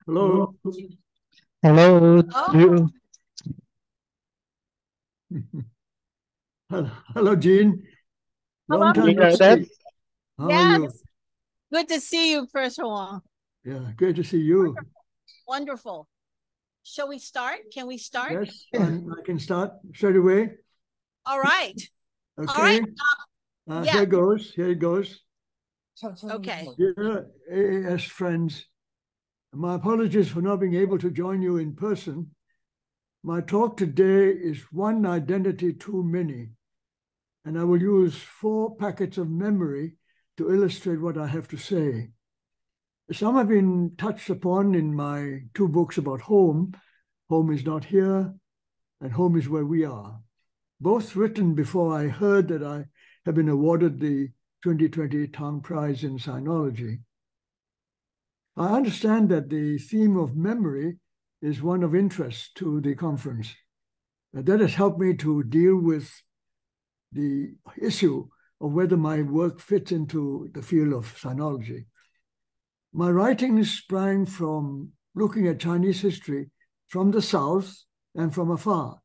Hello. Hello. Oh, Hello, Jean. Long hello. time no see. How are you? Yes. Good to see you, Professor Wang. Yeah, great to see you. Wonderful. Shall we start? Can we start? Yes, I can start straight away. All right. Okay. All right. Yeah. Here goes. Here it goes. Okay. Dear AAS friends, my apologies for not being able to join you in person. My talk today is one identity too many, and I will use 4 packets of memory to illustrate what I have to say. Some have been touched upon in my 2 books about home. Home is Not Here, and Home is Where We Are. Both written before I heard that I have been awarded the 2020 Tang Prize in Sinology. I understand that the theme of memory is one of interest to the conference. That has helped me to deal with the issue of whether my work fits into the field of sinology. My writings sprang from looking at Chinese history from the south and from afar.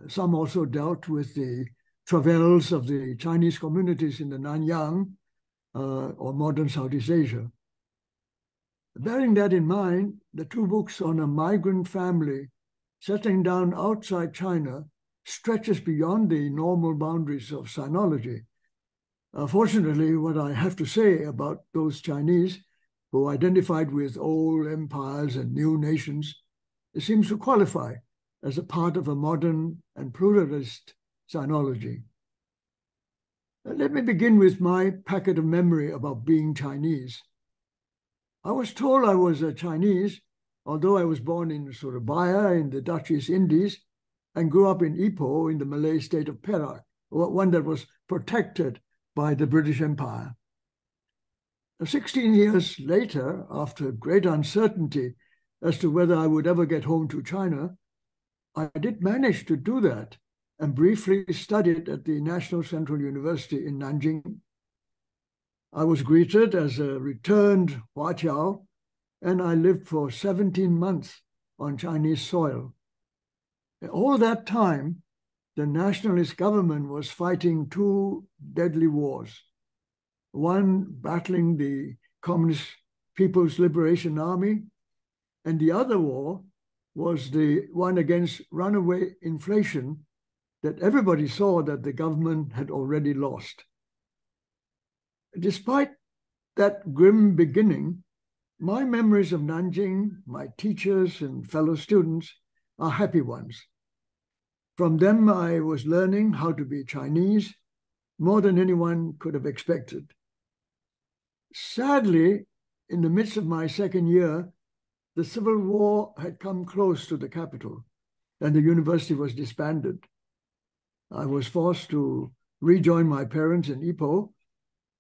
Some also dealt with the travails of the Chinese communities in the Nanyang or modern Southeast Asia. Bearing that in mind, the 2 books on a migrant family settling down outside China stretches beyond the normal boundaries of sinology. Fortunately, what I have to say about those Chinese who identified with old empires and new nations, it seems to qualify as a part of a modern and pluralist sinology. Let me begin with my packet of memory about being Chinese. I was told I was a Chinese, although I was born in Surabaya in the Dutch East Indies and grew up in Ipoh in the Malay state of Perak, one that was protected by the British Empire. 16 years later, after great uncertainty as to whether I would ever get home to China, I did manage to do that and briefly studied at the National Central University in Nanjing. I was greeted as a returned Huaqiao, and I lived for 17 months on Chinese soil. All that time, the nationalist government was fighting 2 deadly wars. One battling the Communist People's Liberation Army, and the other war was the one against runaway inflation that everybody saw that the government had already lost. Despite that grim beginning, my memories of Nanjing, my teachers and fellow students are happy ones. From them, I was learning how to be Chinese more than anyone could have expected. Sadly, in the midst of my second year, the Civil War had come close to the capital and the university was disbanded. I was forced to rejoin my parents in Ipoh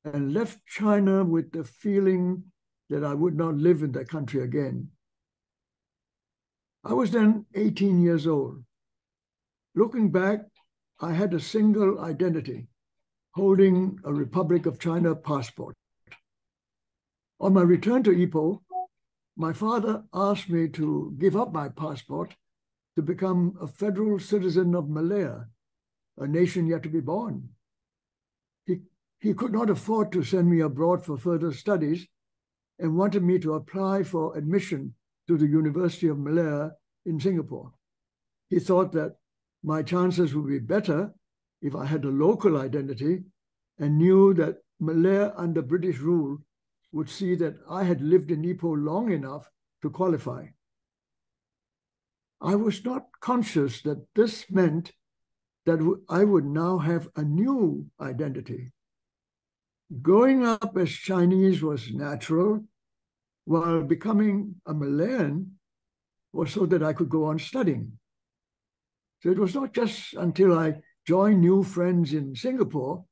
and left China with the feeling that I would not live in that country again. I was then 18 years old. Looking back, I had a single identity, holding a Republic of China passport. On my return to Ipoh, my father asked me to give up my passport to become a federal citizen of Malaya, a nation yet to be born. He could not afford to send me abroad for further studies and wanted me to apply for admission to the University of Malaya in Singapore. He thought that my chances would be better if I had a local identity and knew that Malaya under British rule would see that I had lived in Ipoh long enough to qualify. I was not conscious that this meant that I would now have a new identity. Growing up as Chinese was natural, while becoming a Malayan was so that I could go on studying. So it was not just until I joined new friends in Singapore,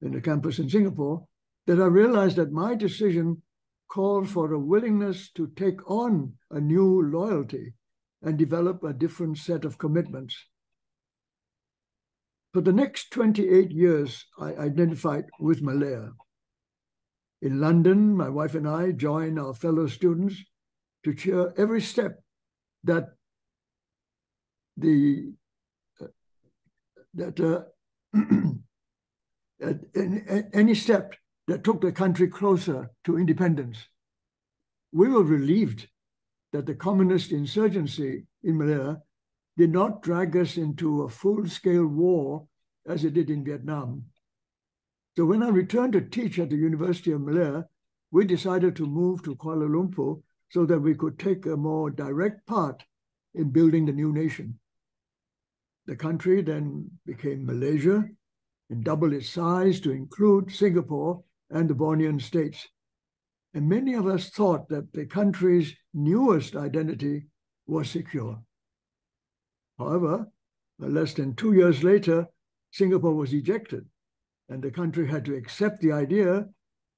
in the campus in Singapore, that I realized that my decision called for a willingness to take on a new loyalty and develop a different set of commitments. For the next 28 years, I identified with Malaya. In London, my wife and I joined our fellow students to cheer every step that any step that took the country closer to independence. We were relieved that the communist insurgency in Malaya did not drag us into a full-scale war as it did in Vietnam. So when I returned to teach at the University of Malaya, we decided to move to Kuala Lumpur so that we could take a more direct part in building the new nation. The country then became Malaysia and doubled its size to include Singapore and the Bornean states. And many of us thought that the country's newest identity was secure. However, less than 2 years later, Singapore was ejected, and the country had to accept the idea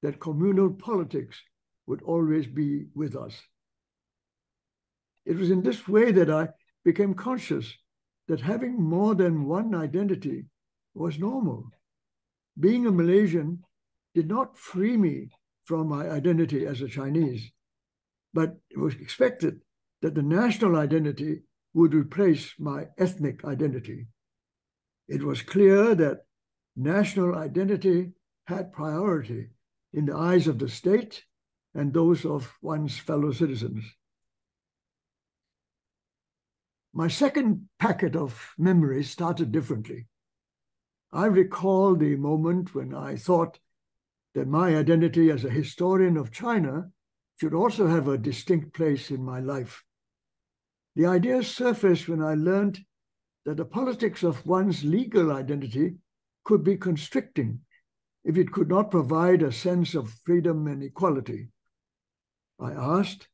that communal politics would always be with us. It was in this way that I became conscious that having more than one identity was normal. Being a Malaysian did not free me from my identity as a Chinese, but it was expected that the national identity would replace my ethnic identity. It was clear that national identity had priority in the eyes of the state and those of one's fellow citizens. My second packet of memories started differently. I recall the moment when I thought that my identity as a historian of China should also have a distinct place in my life. The idea surfaced when I learned that the politics of one's legal identity could be constricting if it could not provide a sense of freedom and equality. I asked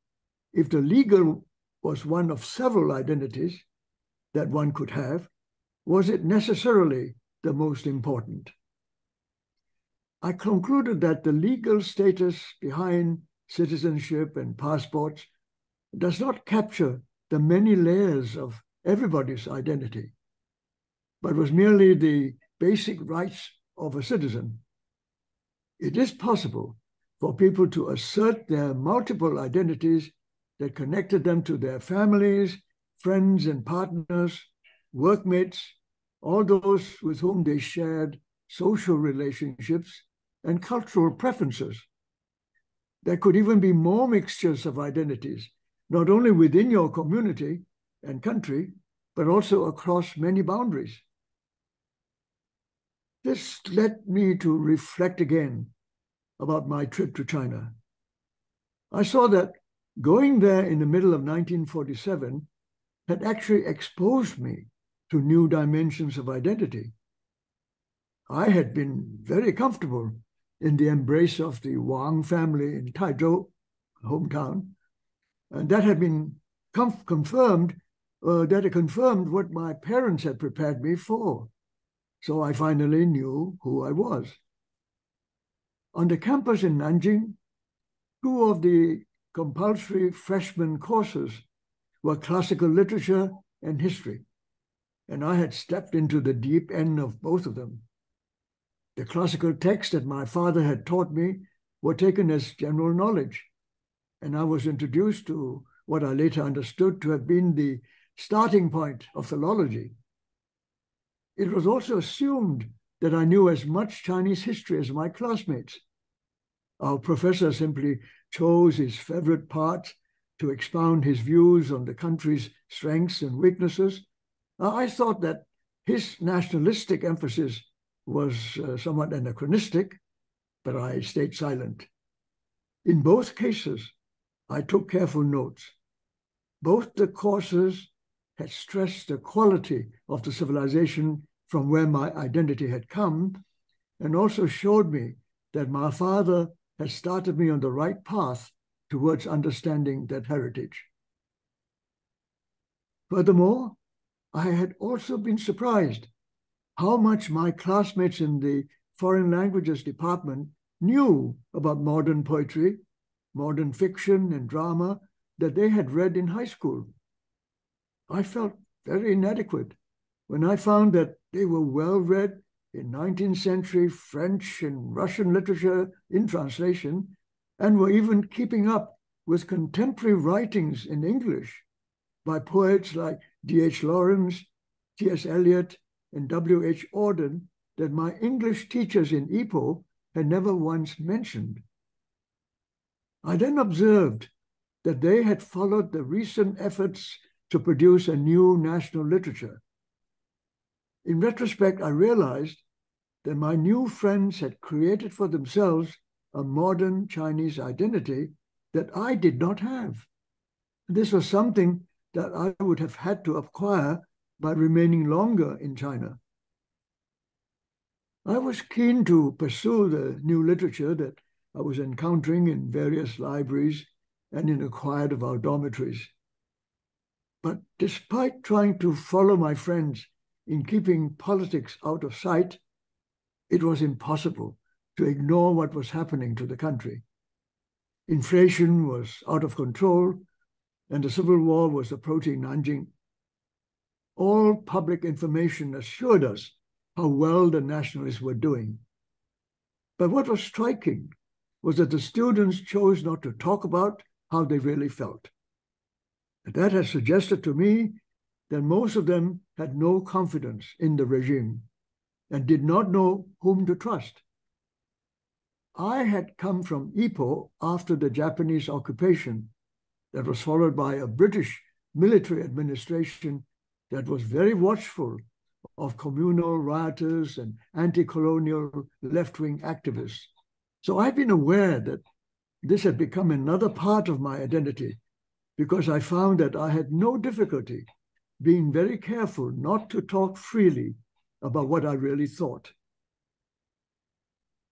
if the legal was one of several identities that one could have, was it necessarily the most important? I concluded that the legal status behind citizenship and passports does not capture the many layers of everybody's identity, but was merely the basic rights of a citizen. It is possible for people to assert their multiple identities that connected them to their families, friends and partners, workmates, all those with whom they shared social relationships and cultural preferences. There could even be more mixtures of identities, not only within your community and country, but also across many boundaries. This led me to reflect again about my trip to China. I saw that going there in the middle of 1947 had actually exposed me to new dimensions of identity. I had been very comfortable in the embrace of the Wang family in Taizhou, hometown, and that had been confirmed what my parents had prepared me for. So I finally knew who I was. On the campus in Nanjing, 2 of the compulsory freshman courses were classical literature and history, and I had stepped into the deep end of both of them. The classical texts that my father had taught me were taken as general knowledge, and I was introduced to what I later understood to have been the starting point of philology. It was also assumed that I knew as much Chinese history as my classmates. Our professor simply chose his favorite part to expound his views on the country's strengths and weaknesses. I thought that his nationalistic emphasis was somewhat anachronistic, but I stayed silent. In both cases, I took careful notes. Both the courses had stressed the quality of the civilization from where my identity had come, and also showed me that my father had started me on the right path towards understanding that heritage. Furthermore, I had also been surprised how much my classmates in the foreign languages department knew about modern poetry, modern fiction and drama that they had read in high school. I felt very inadequate when I found that they were well read in 19th century French and Russian literature in translation, and were even keeping up with contemporary writings in English by poets like D.H. Lawrence, T.S. Eliot, and W.H. Auden that my English teachers in Ipoh had never once mentioned. I then observed that they had followed the recent efforts to produce a new national literature. In retrospect, I realized that my new friends had created for themselves a modern Chinese identity that I did not have. This was something that I would have had to acquire by remaining longer in China. I was keen to pursue the new literature that I was encountering in various libraries and in a quiet of our dormitories. But despite trying to follow my friends in keeping politics out of sight, it was impossible to ignore what was happening to the country. Inflation was out of control, and the civil war was approaching Nanjing. All public information assured us how well the nationalists were doing. But what was striking was that the students chose not to talk about how they really felt. And that had suggested to me that most of them had no confidence in the regime and did not know whom to trust. I had come from Ipoh after the Japanese occupation that was followed by a British military administration that was very watchful of communal rioters and anti-colonial left-wing activists. So I've been aware that this had become another part of my identity because I found that I had no difficulty being very careful not to talk freely about what I really thought.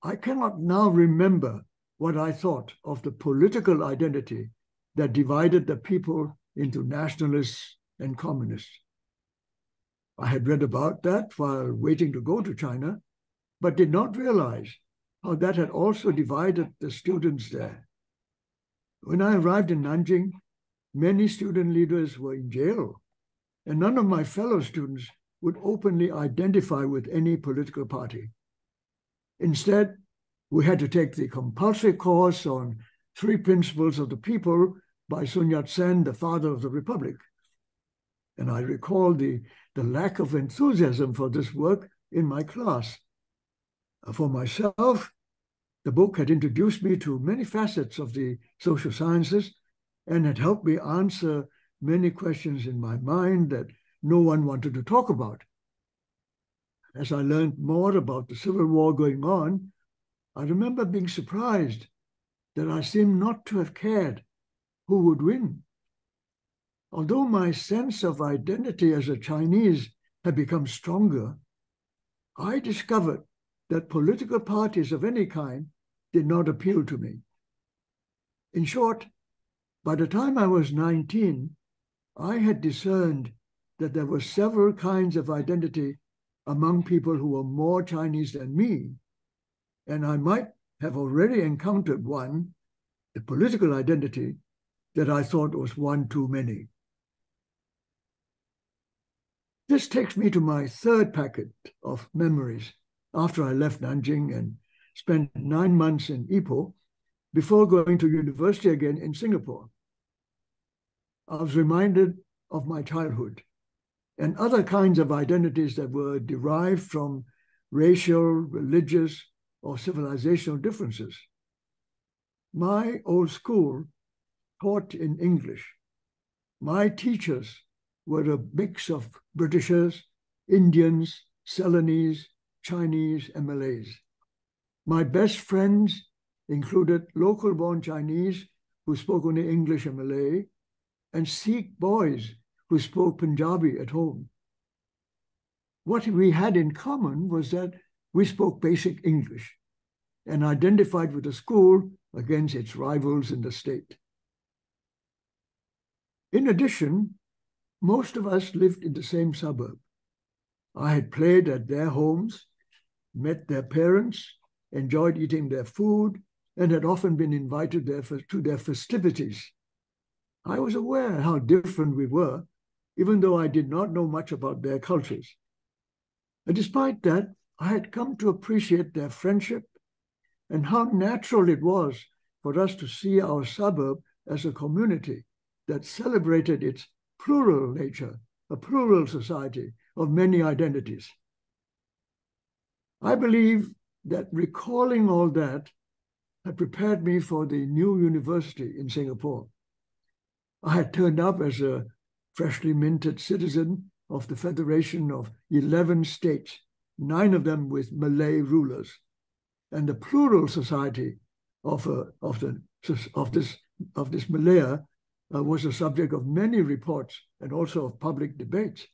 I cannot now remember what I thought of the political identity that divided the people into nationalists and communists. I had read about that while waiting to go to China, but did not realize how that had also divided the students there. When I arrived in Nanjing, many student leaders were in jail, and none of my fellow students would openly identify with any political party. Instead, we had to take the compulsory course on Three Principles of the People by Sun Yat-sen, the father of the Republic. And I recall the lack of enthusiasm for this work in my class. For myself, the book had introduced me to many facets of the social sciences and had helped me answer many questions in my mind that no one wanted to talk about. As I learned more about the civil war going on, I remember being surprised that I seemed not to have cared who would win. Although my sense of identity as a Chinese had become stronger, I discovered that political parties of any kind did not appeal to me. In short, by the time I was 19, I had discerned that there were several kinds of identity among people who were more Chinese than me, and I might have already encountered one, the political identity, that I thought was one too many. This takes me to my third packet of memories after I left Nanjing and spent 9 months in Ipoh before going to university again in Singapore. I was reminded of my childhood and other kinds of identities that were derived from racial, religious, or civilizational differences. My old school taught in English. My teachers were a mix of Britishers, Indians, Ceylonese, Chinese, and Malays. My best friends included local-born Chinese who spoke only English and Malay, and Sikh boys who spoke Punjabi at home. What we had in common was that we spoke basic English and identified with the school against its rivals in the state. In addition, most of us lived in the same suburb. I had played at their homes, met their parents, enjoyed eating their food, and had often been invited to their festivities. I was aware how different we were, even though I did not know much about their cultures. But despite that, I had come to appreciate their friendship and how natural it was for us to see our suburb as a community that celebrated its plural nature, a plural society of many identities. I believe that recalling all that had prepared me for the new university in Singapore. I had turned up as a freshly minted citizen of the Federation of 11 states, 9 of them with Malay rulers, and the plural society of this Malaya was a subject of many reports and also of public debates.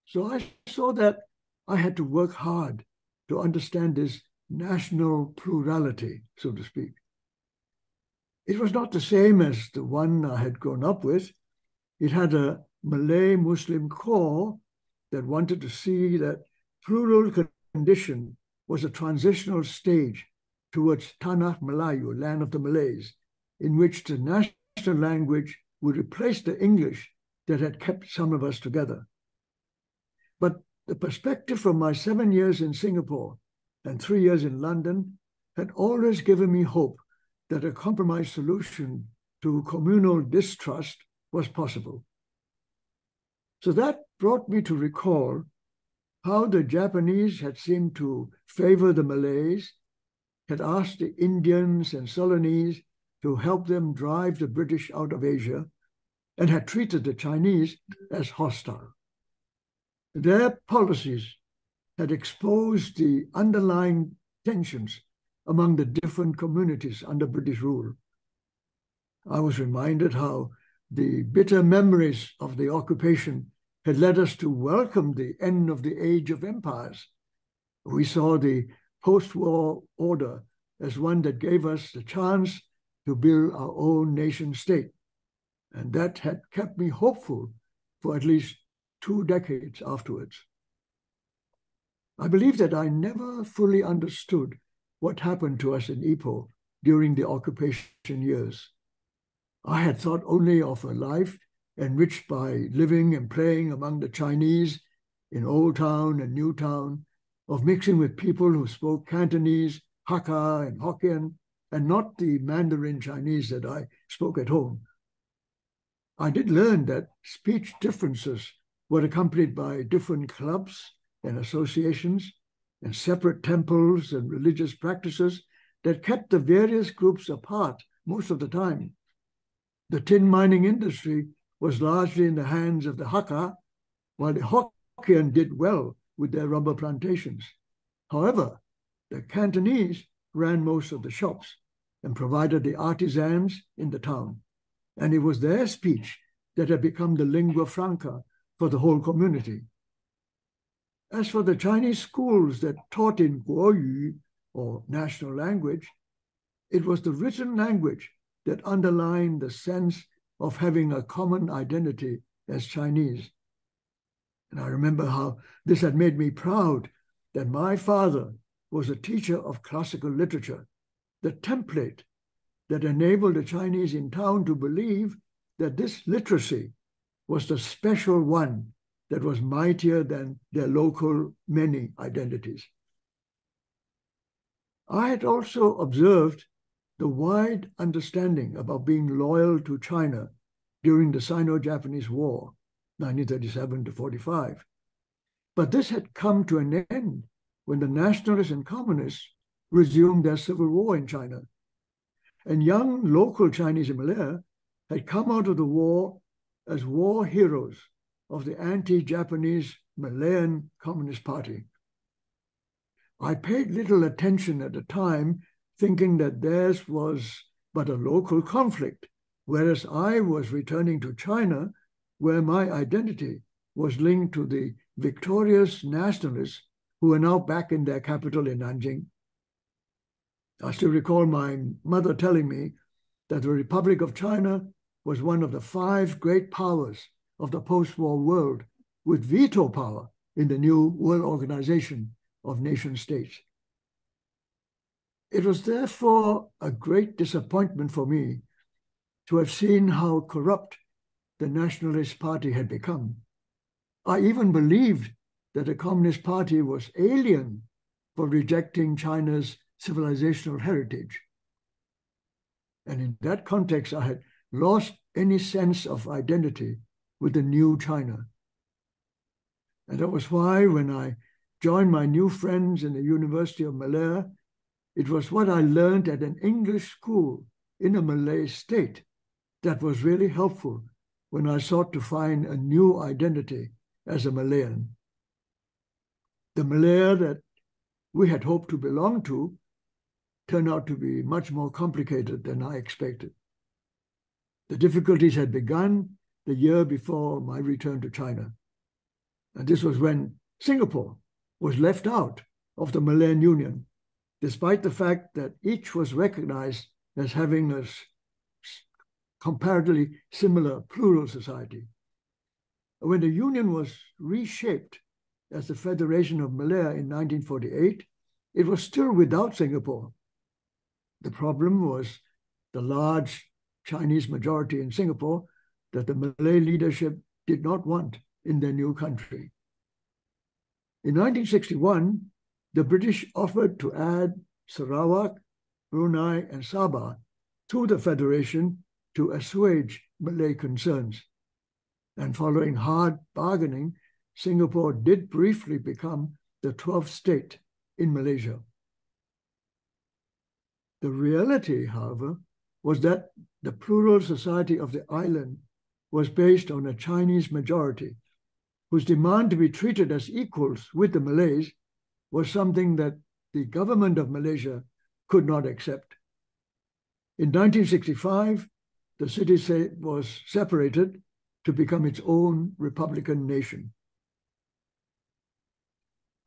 So I saw that I had to work hard to understand this national plurality, so to speak. It was not the same as the one I had grown up with. It had a Malay Muslim core that wanted to see that plural condition was a transitional stage towards Tanah Melayu, land of the Malays, in which the national language would replace the English that had kept some of us together. But the perspective from my 7 years in Singapore and 3 years in London had always given me hope that a compromise solution to communal distrust was possible. So that brought me to recall how the Japanese had seemed to favor the Malays, had asked the Indians and Ceylonese to help them drive the British out of Asia, and had treated the Chinese as hostile. Their policies had exposed the underlying tensions among the different communities under British rule. I was reminded how the bitter memories of the occupation had led us to welcome the end of the age of empires. We saw the post-war order as one that gave us the chance to build our own nation state. And that had kept me hopeful for at least 2 decades afterwards. I believe that I never fully understood what happened to us in Ipoh during the occupation years. I had thought only of a life enriched by living and playing among the Chinese in Old Town and New Town, of mixing with people who spoke Cantonese, Hakka, and Hokkien, and not the Mandarin Chinese that I spoke at home. I did learn that speech differences were accompanied by different clubs and associations and separate temples and religious practices that kept the various groups apart most of the time. The tin mining industry was largely in the hands of the Hakka, while the Hokkien did well with their rubber plantations. However, the Cantonese ran most of the shops and provided the artisans in the town. And it was their speech that had become the lingua franca for the whole community. As for the Chinese schools that taught in Guoyu, or national language, it was the written language that underlined the sense of having a common identity as Chinese. And I remember how this had made me proud that my father was a teacher of classical literature, the template that enabled the Chinese in town to believe that this literacy was the special one that was mightier than their local many identities. I had also observed the wide understanding about being loyal to China during the Sino-Japanese War, 1937 to 45. But this had come to an end when the nationalists and communists resumed their civil war in China. And young local Chinese in Malaya had come out of the war as war heroes of the anti-Japanese Malayan Communist Party. I paid little attention at the time, thinking that theirs was but a local conflict, whereas I was returning to China, where my identity was linked to the victorious nationalists who were now back in their capital in Nanjing. I still recall my mother telling me that the Republic of China was one of the 5 great powers of the post-war world, with veto power in the new World Organization of Nation-States. It was therefore a great disappointment for me to have seen how corrupt the Nationalist Party had become. I even believed that the Communist Party was alien for rejecting China's civilizational heritage. And in that context, I had lost any sense of identity with the new China. And that was why when I joined my new friends in the University of Malaya, it was what I learned at an English school in a Malay state that was really helpful when I sought to find a new identity as a Malayan. The Malaya that we had hoped to belong to turned out to be much more complicated than I expected. The difficulties had begun the year before my return to China. And this was when Singapore was left out of the Malayan Union, despite the fact that each was recognized as having a comparatively similar plural society. When the Union was reshaped as the Federation of Malaya in 1948, it was still without Singapore. The problem was the large Chinese majority in Singapore that the Malay leadership did not want in their new country. In 1961, the British offered to add Sarawak, Brunei, and Sabah to the Federation to assuage Malay concerns. And following hard bargaining, Singapore did briefly become the 12th state in Malaysia. The reality, however, was that the plural society of the island was based on a Chinese majority whose demand to be treated as equals with the Malays was something that the government of Malaysia could not accept. In 1965, the city was separated to become its own republican nation.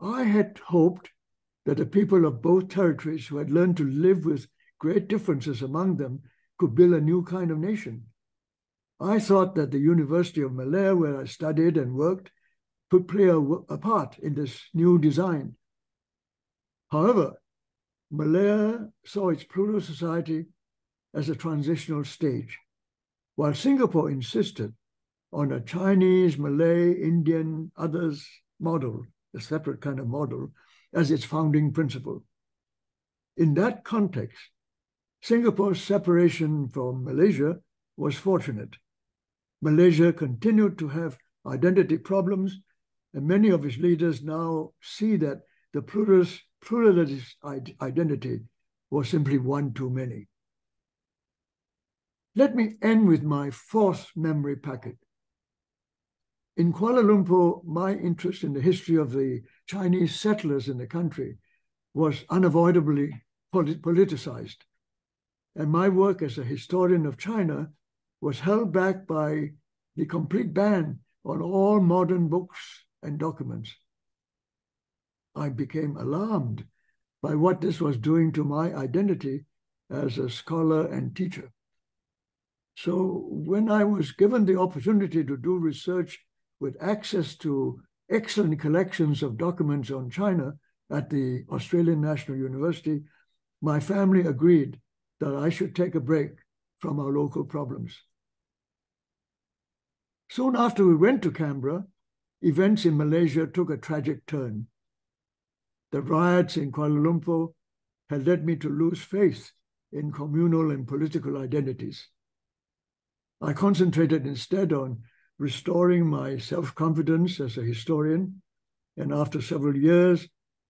I had hoped that the people of both territories who had learned to live with great differences among them could build a new kind of nation. I thought that the University of Malaya, where I studied and worked, could play a part in this new design. However, Malaya saw its plural society as a transitional stage, while Singapore insisted on a Chinese, Malay, Indian, others model, a separate kind of model, as its founding principle. In that context, Singapore's separation from Malaysia was fortunate. Malaysia continued to have identity problems, and many of its leaders now see that the pluralist identity was simply one too many. Let me end with my fourth memory packet. In Kuala Lumpur, my interest in the history of the Chinese settlers in the country was unavoidably politicized, and my work as a historian of China was held back by the complete ban on all modern books and documents. I became alarmed by what this was doing to my identity as a scholar and teacher. So when I was given the opportunity to do research with access to excellent collections of documents on China at the Australian National University, my family agreed that I should take a break from our local problems. Soon after we went to Canberra, events in Malaysia took a tragic turn. The riots in Kuala Lumpur had led me to lose faith in communal and political identities. I concentrated instead on restoring my self-confidence as a historian, and after several years,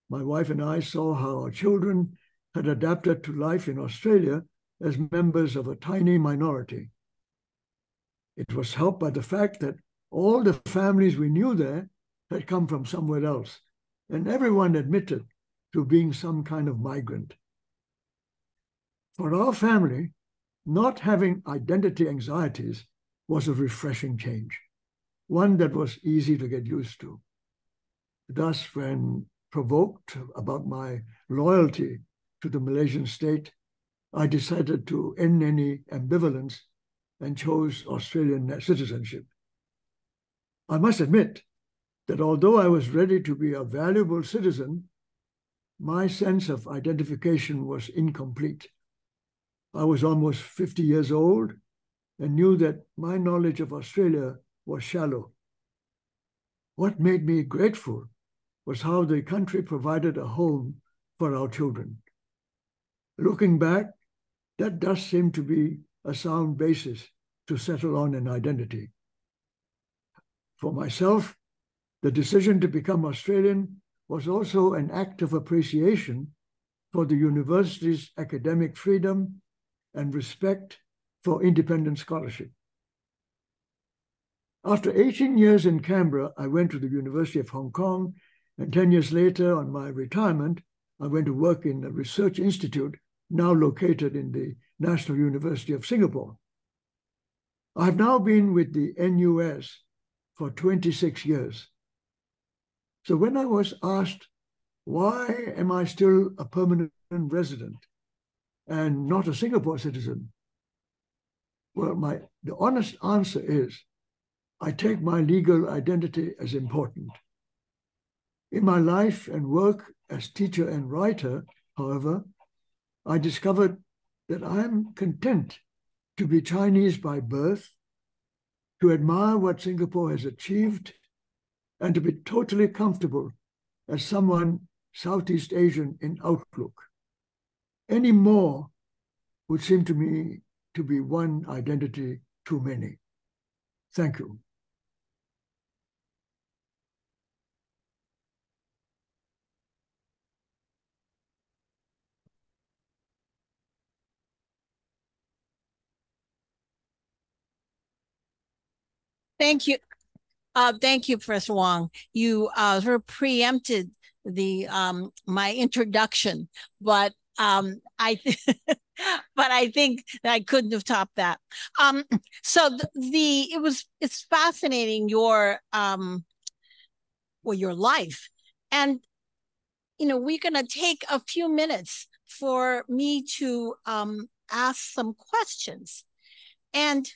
my wife and I saw how our children had adapted to life in Australia as members of a tiny minority. It was helped by the fact that all the families we knew there had come from somewhere else, and everyone admitted to being some kind of migrant. For our family, not having identity anxieties was a refreshing change, one that was easy to get used to. Thus, when provoked about my loyalty to the Malaysian state, I decided to end any ambivalence and chose Australian citizenship. I must admit that although I was ready to be a valuable citizen, my sense of identification was incomplete. I was almost 50 years old and knew that my knowledge of Australia was shallow. What made me grateful was how the country provided a home for our children. Looking back, that does seem to be a sound basis to settle on an identity. For myself, the decision to become Australian was also an act of appreciation for the university's academic freedom and respect for independent scholarship. After 18 years in Canberra, I went to the University of Hong Kong, and 10 years later, on my retirement, I went to work in a research institute now located in the National University of Singapore. I have now been with the NUS for 26 years. So when I was asked, why am I still a permanent resident and not a Singapore citizen? Well, the honest answer is, I take my legal identity as important. In my life and work as teacher and writer, however, I discovered that I am content to be Chinese by birth, to admire what Singapore has achieved, and to be totally comfortable as someone Southeast Asian in outlook. Any more would seem to me to be one identity too many. Thank you. Thank you. Thank you, Professor Wang. You sort of preempted the my introduction, but I think that I couldn't have topped that. So it's fascinating your your life, and we're gonna take a few minutes for me to ask some questions, and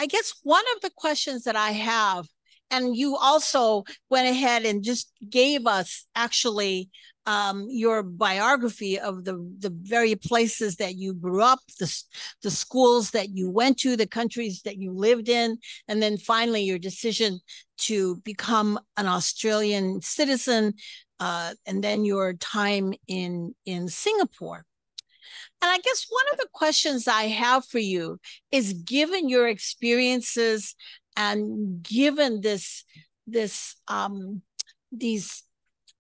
I guess one of the questions that I have, and you also went ahead and just gave us actually your biography of the very places that you grew up, the schools that you went to, the countries that you lived in, and then finally your decision to become an Australian citizen, and then your time in Singapore. And I guess one of the questions I have for you is, given your experiences and given these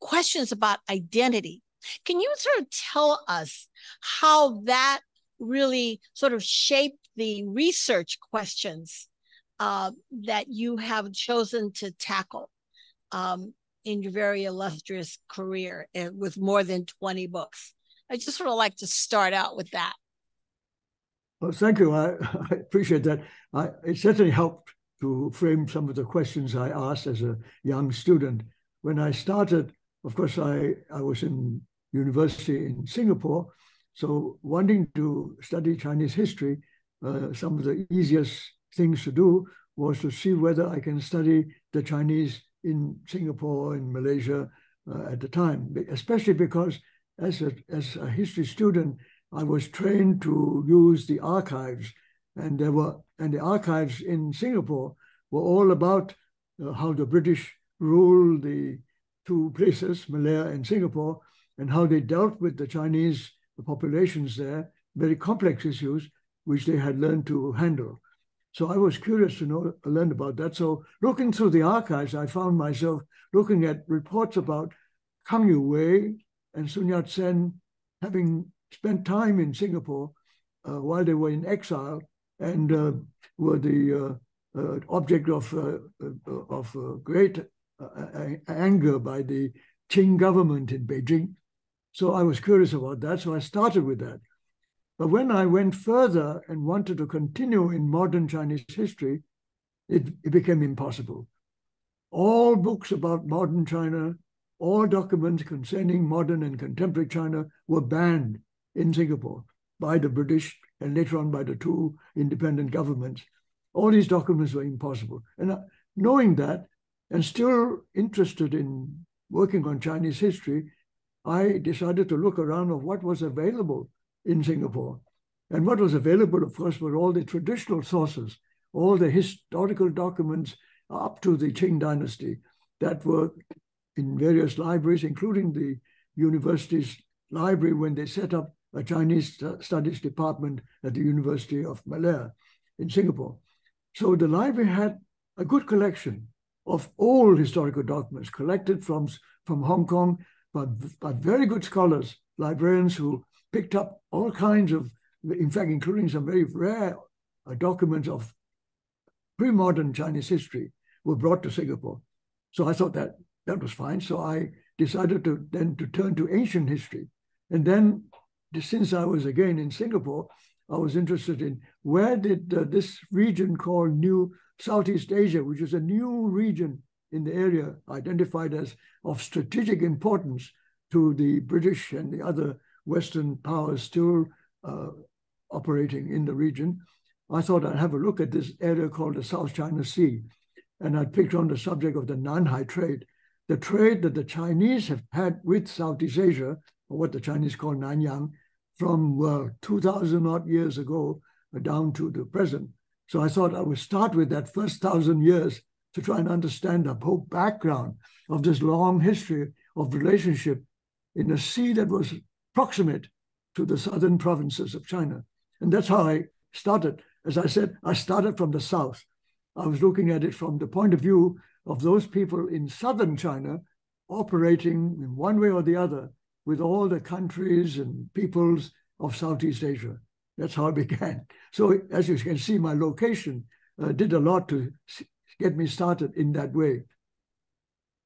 questions about identity, can you sort of tell us how that really sort of shaped the research questions that you have chosen to tackle in your very illustrious career with more than 20 books? I just sort of like to start out with that. Well, thank you. I appreciate that. It certainly helped to frame some of the questions I asked as a young student. When I started, of course, I was in university in Singapore, so wanting to study Chinese history, some of the easiest things to do was to see whether I can study the Chinese in Singapore, in Malaysia at the time, especially because as a history student, I was trained to use the archives, and the archives in Singapore were all about how the British ruled the two places, Malaya and Singapore, and how they dealt with the Chinese populations there, very complex issues which they had learned to handle. So I was curious to learn about that. So looking through the archives, I found myself looking at reports about Kang Yu-wei and Sun Yat-sen having spent time in Singapore while they were in exile, and were the object of great anger by the Qing government in Beijing. So I was curious about that, so I started with that. But when I went further and wanted to continue in modern Chinese history, it became impossible. All books about modern China, all documents concerning modern and contemporary China were banned in Singapore by the British and later on by the two independent governments. All these documents were impossible. And knowing that, and still interested in working on Chinese history, I decided to look around of what was available in Singapore. And what was available, of course, were all the traditional sources, all the historical documents up to the Qing dynasty that were in various libraries, including the university's library when they set up a Chinese studies department at the University of Malaya in Singapore. So the library had a good collection of all historical documents collected from Hong Kong, but very good scholars, librarians who picked up all kinds of, in fact, including some very rare documents of pre-modern Chinese history were brought to Singapore. So I thought that was fine. So I decided to turn to ancient history. And then, since I was again in Singapore, I was interested in where did this region called New Southeast Asia, which is a new region in the area identified as of strategic importance to the British and the other Western powers still operating in the region. I thought I'd have a look at this area called the South China Sea. And I picked on the subject of the Nanhai trade, the trade that the Chinese have had with Southeast Asia, or what the Chinese call Nanyang, from 2,000 odd years ago down to the present. So I thought I would start with that first 1,000 years to try and understand the whole background of this long history of relationship in a sea that was proximate to the southern provinces of China. And that's how I started. As I said, I started from the south. I was looking at it from the point of view of those people in southern China operating in one way or the other with all the countries and peoples of Southeast Asia. That's how it began. So as you can see, my location did a lot to get me started in that way.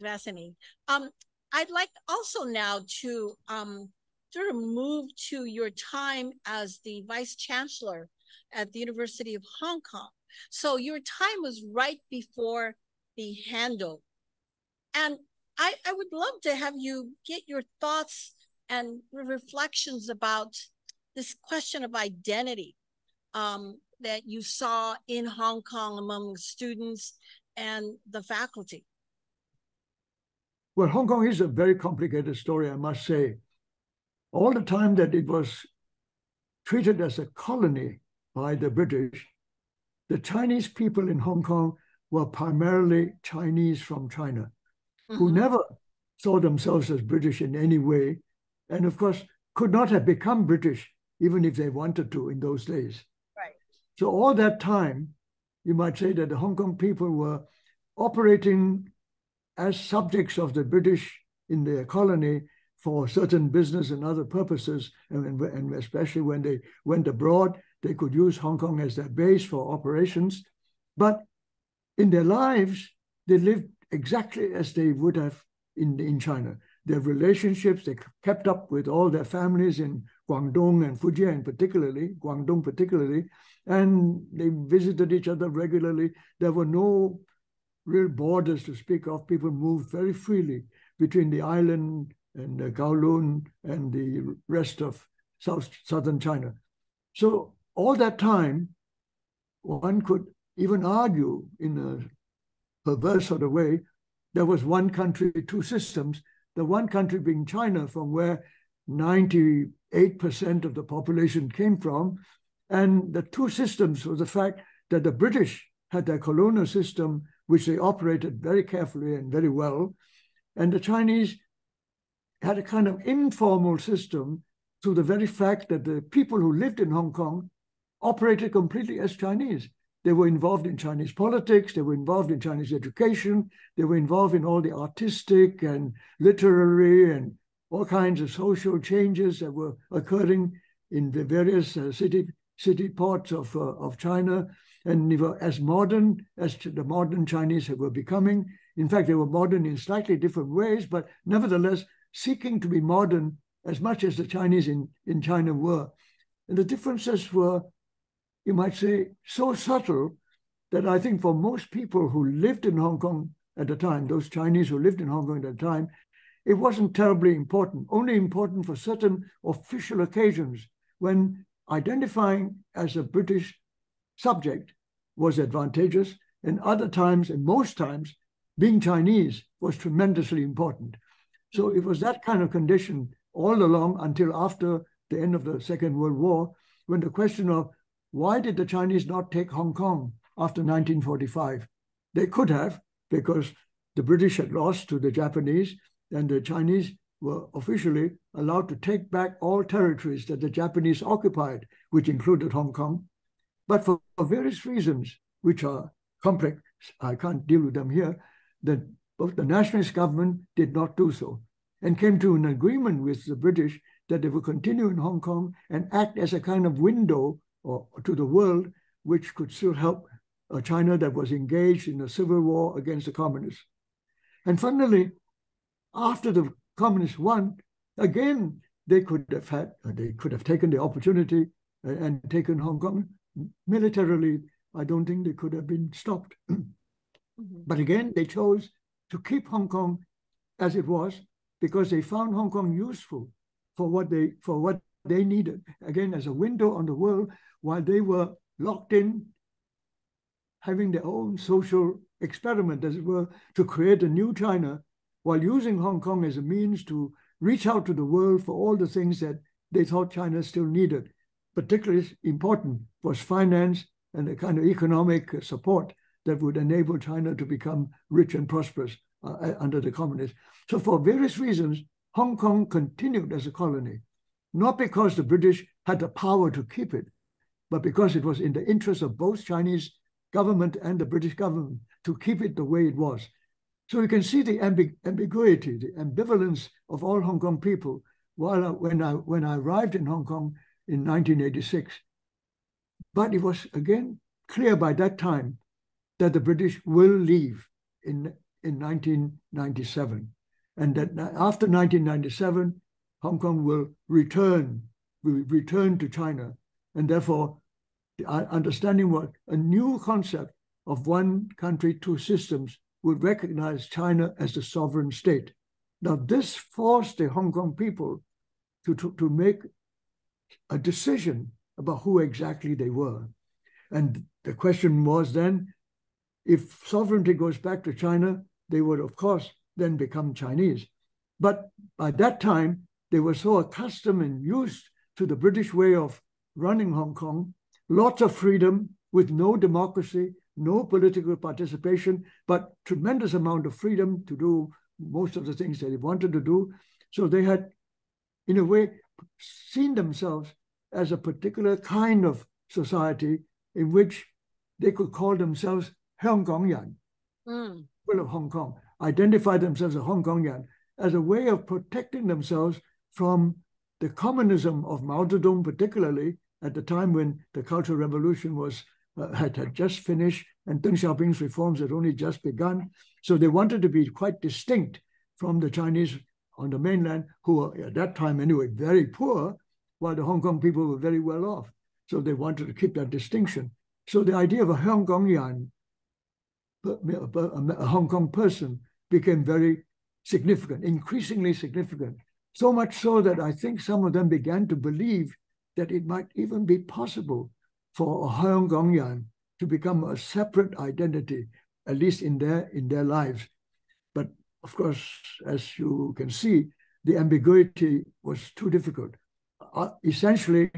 Fascinating. I'd like also now to sort of move to your time as the Vice Chancellor at the University of Hong Kong. So your time was right before the handover. And I would love to have you get your thoughts and reflections about this question of identity that you saw in Hong Kong among students and the faculty. Well, Hong Kong is a very complicated story, I must say. All the time that it was treated as a colony by the British, the Chinese people in Hong Kong were primarily Chinese from China, who never saw themselves as British in any way, and of course could not have become British even if they wanted to in those days. Right. So all that time, you might say that the Hong Kong people were operating as subjects of the British in their colony for certain business and other purposes, and especially when they went abroad, they could use Hong Kong as their base for operations. But in their lives, they lived exactly as they would have in China. Their relationships, they kept up with all their families in Guangdong and Fujian Guangdong particularly, and they visited each other regularly. There were no real borders to speak of. People moved very freely between the island and Kowloon and the rest of southern China. So all that time, one could even argue in a perverse sort of way, there was one country, two systems, the one country being China, from where 98% of the population came from. And the two systems was the fact that the British had their colonial system, which they operated very carefully and very well. And the Chinese had a kind of informal system through the very fact that the people who lived in Hong Kong operated completely as Chinese. They were involved in Chinese politics, they were involved in Chinese education, they were involved in all the artistic and literary and all kinds of social changes that were occurring in the various city ports of China. And they were as modern as the modern Chinese were becoming. In fact, they were modern in slightly different ways, but nevertheless seeking to be modern as much as the Chinese in China were. And the differences were, you might say, so subtle that I think for most people who lived in Hong Kong at the time, those Chinese who lived in Hong Kong at the time, it wasn't terribly important, only important for certain official occasions when identifying as a British subject was advantageous, and other times, and most times, being Chinese was tremendously important. So it was that kind of condition all along until after the end of the Second World War, when the question of why did the Chinese not take Hong Kong after 1945? They could have, because the British had lost to the Japanese, and the Chinese were officially allowed to take back all territories that the Japanese occupied, which included Hong Kong. But for various reasons, which are complex, I can't deal with them here, both the nationalist government did not do so and came to an agreement with the British that they would continue in Hong Kong and act as a kind of window to the world, which could still help China that was engaged in a civil war against the communists. And finally, after the communists won, again, they could have taken the opportunity and taken Hong Kong militarily. I don't think they could have been stopped. But again, they chose to keep Hong Kong as it was because they found Hong Kong useful for what they needed, again, as a window on the world, while they were locked in, having their own social experiment, as it were, to create a new China, while using Hong Kong as a means to reach out to the world for all the things that they thought China still needed. Particularly important was finance and the kind of economic support that would enable China to become rich and prosperous under the communists. So for various reasons, Hong Kong continued as a colony, not because the British had the power to keep it, but because it was in the interest of both Chinese government and the British government to keep it the way it was. So you can see the ambiguity, the ambivalence of all Hong Kong people when I arrived in Hong Kong in 1986. But it was, again, clear by that time that the British will leave in 1997. And that after 1997, Hong Kong will return to China. And therefore, the understanding what a new concept of one country, two systems would recognize China as the sovereign state. Now, this forced the Hong Kong people to make a decision about who exactly they were. And the question was then, if sovereignty goes back to China, they would, of course, then become Chinese. But by that time, they were so accustomed and used to the British way of running Hong Kong, lots of freedom with no democracy, no political participation, but tremendous amount of freedom to do most of the things that they wanted to do. So they had, in a way, seen themselves as a particular kind of society in which they could call themselves Hongkongyan, people of Hong Kong, identify themselves as Hongkongyan as a way of protecting themselves from the communism of Mao Zedong, particularly at the time when the Cultural Revolution had just finished and Deng Xiaoping's reforms had only just begun. So they wanted to be quite distinct from the Chinese on the mainland, who were at that time anyway very poor, while the Hong Kong people were very well off. So they wanted to keep that distinction. So the idea of a Hongkongyan, a Hong Kong person, became very significant, increasingly significant. So much so that I think some of them began to believe that it might even be possible for a Hongkongyan to become a separate identity, at least in their lives. But of course, as you can see, the ambiguity was too difficult. Essentially,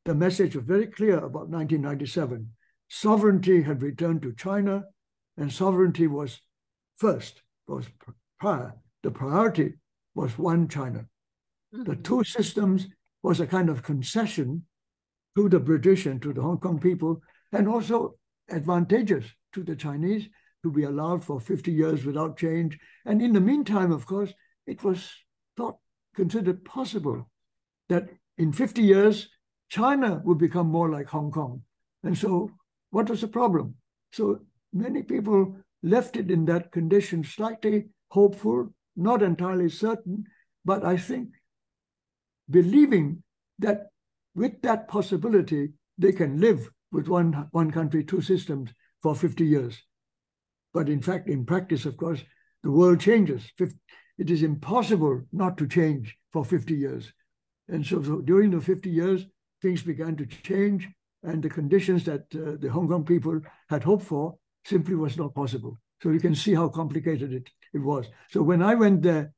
the message was very clear about 1997. Sovereignty had returned to China, and sovereignty was first, was prior. The priority was one China. The two systems was a kind of concession to the British and to the Hong Kong people, and also advantageous to the Chinese to be allowed for 50 years without change. And in the meantime, of course, it was considered possible that in 50 years, China would become more like Hong Kong. And so what was the problem? So many people left it in that condition, slightly hopeful, not entirely certain, but I think believing that with that possibility, they can live with one country, two systems for 50 years. But in fact, in practice, of course, the world changes. It is impossible not to change for 50 years. And so during the 50 years, things began to change, and the conditions that the Hong Kong people had hoped for simply was not possible. So you can see how complicated it was. So when I went there,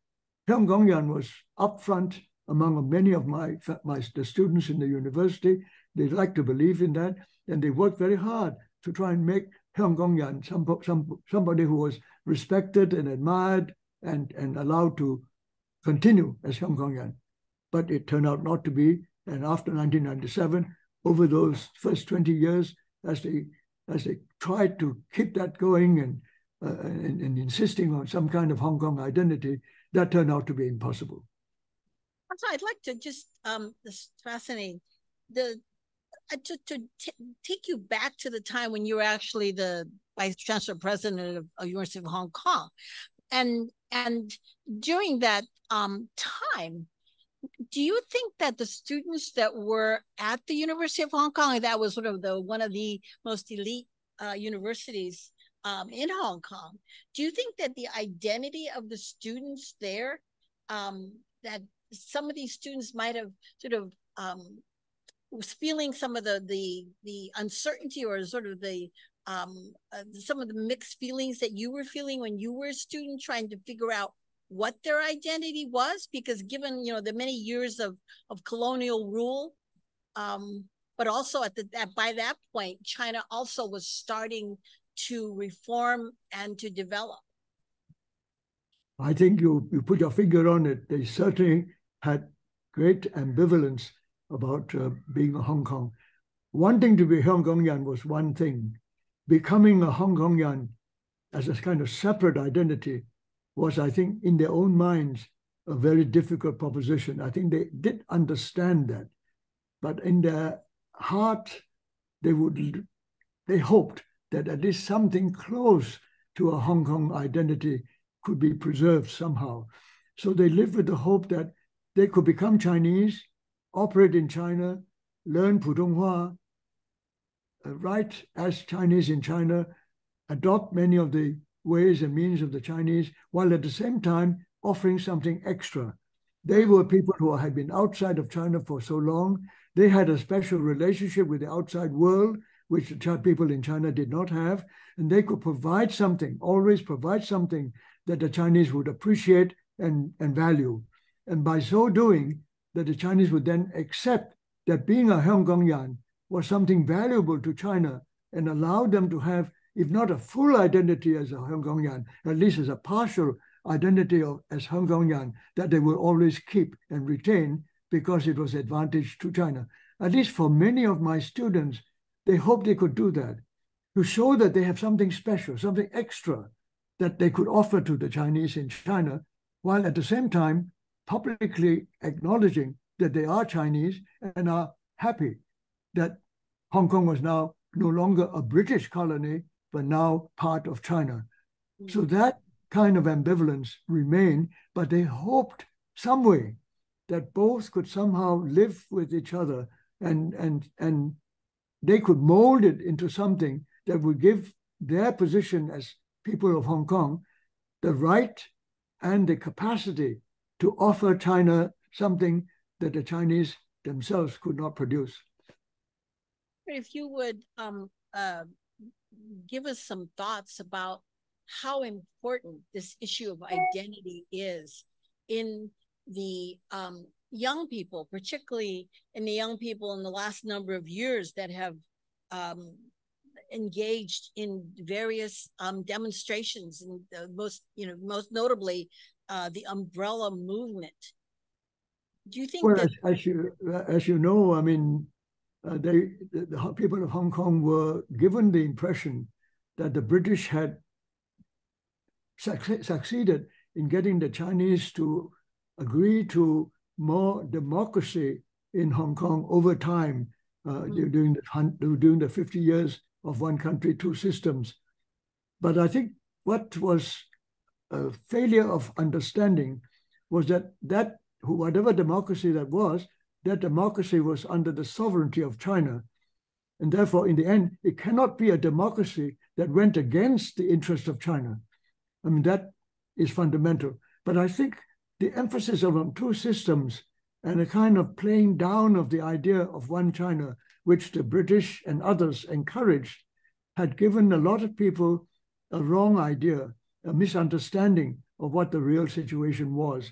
Hongkongyan was up front among many of the students in the university. They liked to believe in that, and they worked very hard to try and make Hongkongyan somebody who was respected and admired and allowed to continue as Hong Kongian. But it turned out not to be. And after 1997, over those first 20 years, as they tried to keep that going and insisting on some kind of Hong Kong identity, that turned out to be impossible. So I'd like to just, this is fascinating, take you back to the time when you were actually the Vice Chancellor President of University of Hong Kong. And during that time, do you think that the students that were at the University of Hong Kong, that was sort of one of the most elite universities in Hong Kong, do you think that the identity of the students there, that some of these students might have sort of was feeling some of the uncertainty or sort of some of the mixed feelings that you were feeling when you were a student trying to figure out what their identity was? Because given, the many years of colonial rule, but also by that point, China also was starting to reform and to develop. I think you put your finger on it. They certainly had great ambivalence about being a Hong Kong. Wanting to be Hong Kongian was one thing. Becoming a Hong Kongian as a kind of separate identity was, I think, in their own minds, a very difficult proposition. I think they did understand that. But in their heart, they hoped that at least something close to a Hong Kong identity could be preserved somehow. So they lived with the hope that they could become Chinese, operate in China, learn Putonghua, write as Chinese in China, adopt many of the ways and means of the Chinese, while at the same time offering something extra. They were people who had been outside of China for so long. They had a special relationship with the outside world, which the people in China did not have, and they could provide something, always provide something that the Chinese would appreciate and value. And by so doing, that the Chinese would then accept that being a Hong Kongian was something valuable to China and allow them to have, if not a full identity as a Hong Kongian, at least as a partial identity as Hong Kongian, that they will always keep and retain because it was advantage to China. At least for many of my students, they hope they could do that, to show that they have something special, something extra that they could offer to the Chinese in China, while at the same time publicly acknowledging that they are Chinese and are happy that Hong Kong was now no longer a British colony, but now part of China. Mm-hmm. So that kind of ambivalence remained, but they hoped some way that both could somehow live with each other and they could mold it into something that would give their position as people of Hong Kong the right and the capacity to offer China something that the Chinese themselves could not produce. If you would give us some thoughts about how important this issue of identity is in the young people, particularly in the young people in the last number of years that have engaged in various demonstrations, and most notably the umbrella movement. Do you think that, as you know, I mean, the people of Hong Kong were given the impression that the British had succeeded in getting the Chinese to agree to more democracy in Hong Kong over time during the 50 years of one country, two systems. But I think what was a failure of understanding was that whatever democracy that democracy was under the sovereignty of China. And therefore, in the end, it cannot be a democracy that went against the interest of China. I mean, that is fundamental. But I think the emphasis on two systems and a kind of playing down of the idea of one China, which the British and others encouraged, had given a lot of people a wrong idea, a misunderstanding of what the real situation was.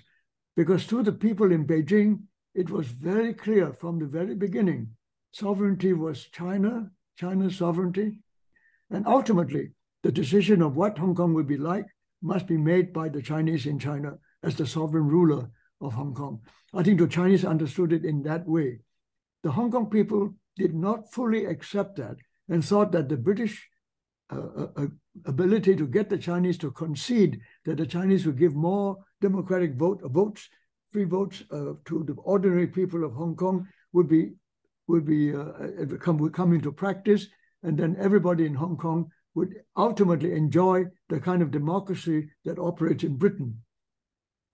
Because to the people in Beijing, it was very clear from the very beginning, sovereignty was China's sovereignty. And ultimately, the decision of what Hong Kong would be like must be made by the Chinese in China as the sovereign ruler of Hong Kong. I think the Chinese understood it in that way. The Hong Kong people did not fully accept that and thought that the British ability to get the Chinese to concede that the Chinese would give more democratic votes, free votes to the ordinary people of Hong Kong would come into practice, and then everybody in Hong Kong would ultimately enjoy the kind of democracy that operates in Britain.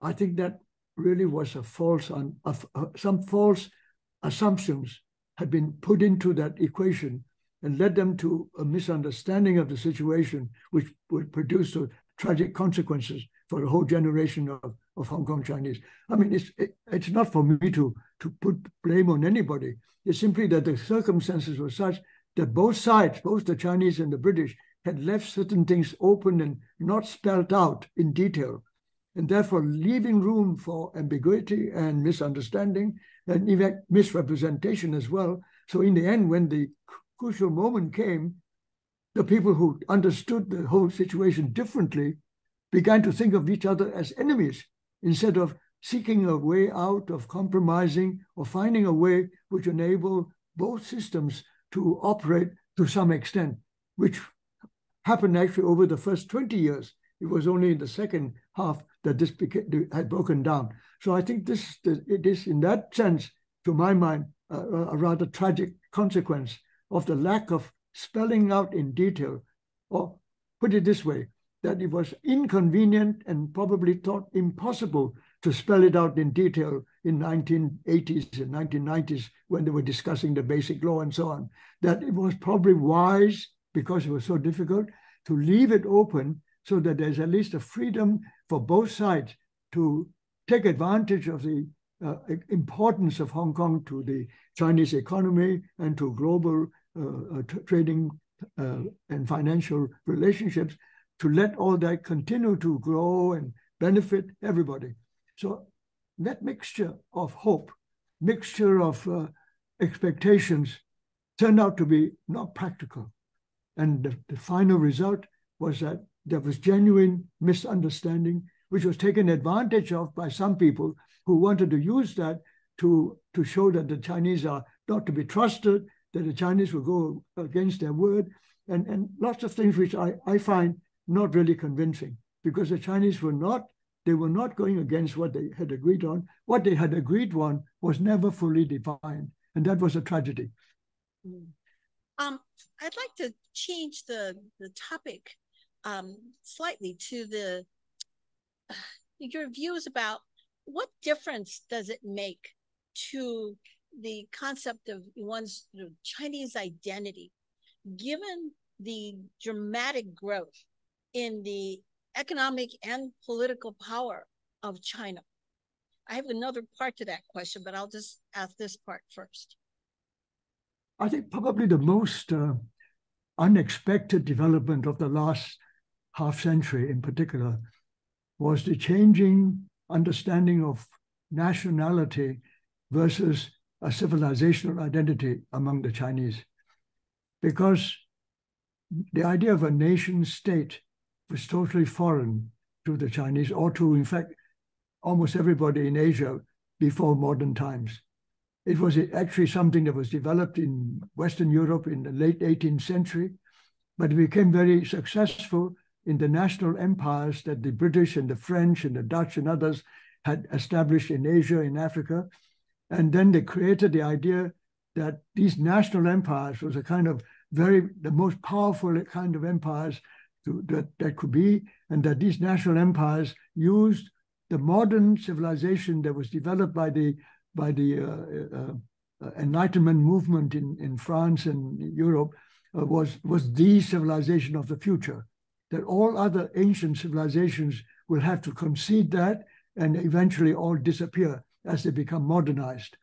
I think that really was some false assumptions had been put into that equation and led them to a misunderstanding of the situation, which would produce tragic consequences for a whole generation of Hong Kong Chinese. I mean, it's not for me to put blame on anybody. It's simply that the circumstances were such that both sides, both the Chinese and the British, had left certain things open and not spelled out in detail, and therefore leaving room for ambiguity and misunderstanding and even misrepresentation as well. So in the end, when the crucial moment came, the people who understood the whole situation differently began to think of each other as enemies instead of seeking a way out, of compromising or finding a way which enable both systems to operate to some extent, which happened actually over the first 20 years. It was only in the second half that this had broken down. So I think it is, in that sense, to my mind, a rather tragic consequence of the lack of spelling out in detail, or put it this way, that it was inconvenient and probably thought impossible to spell it out in detail in 1980s and 1990s when they were discussing the Basic Law and so on, that it was probably wise, because it was so difficult, to leave it open so that there's at least a freedom for both sides to take advantage of the importance of Hong Kong to the Chinese economy and to global trading and financial relationships, to let all that continue to grow and benefit everybody. So that mixture of hope, mixture of expectations turned out to be not practical. And the final result was that there was genuine misunderstanding, which was taken advantage of by some people who wanted to use that to show that the Chinese are not to be trusted, that the Chinese will go against their word, and lots of things which I find not really convincing, because the Chinese were not going against what they had agreed on. What they had agreed on was never fully defined, and that was a tragedy. I'd like to change the topic slightly to your views about what difference does it make to the concept of one's Chinese identity, given the dramatic growth in the economic and political power of China? I have another part to that question, but I'll just ask this part first. I think probably the most unexpected development of the last half century in particular was the changing understanding of nationality versus a civilizational identity among the Chinese. Because the idea of a nation state was totally foreign to the Chinese, or to, in fact, almost everybody in Asia before modern times. It was actually something that was developed in Western Europe in the late 18th century, but it became very successful in the national empires that the British and the French and the Dutch and others had established in Asia, in Africa. And then they created the idea that these national empires was a kind of the most powerful kind of empires that could be, and that these national empires used the modern civilization that was developed by the Enlightenment movement in France and Europe was the civilization of the future, that all other ancient civilizations will have to concede that and eventually all disappear as they become modernized.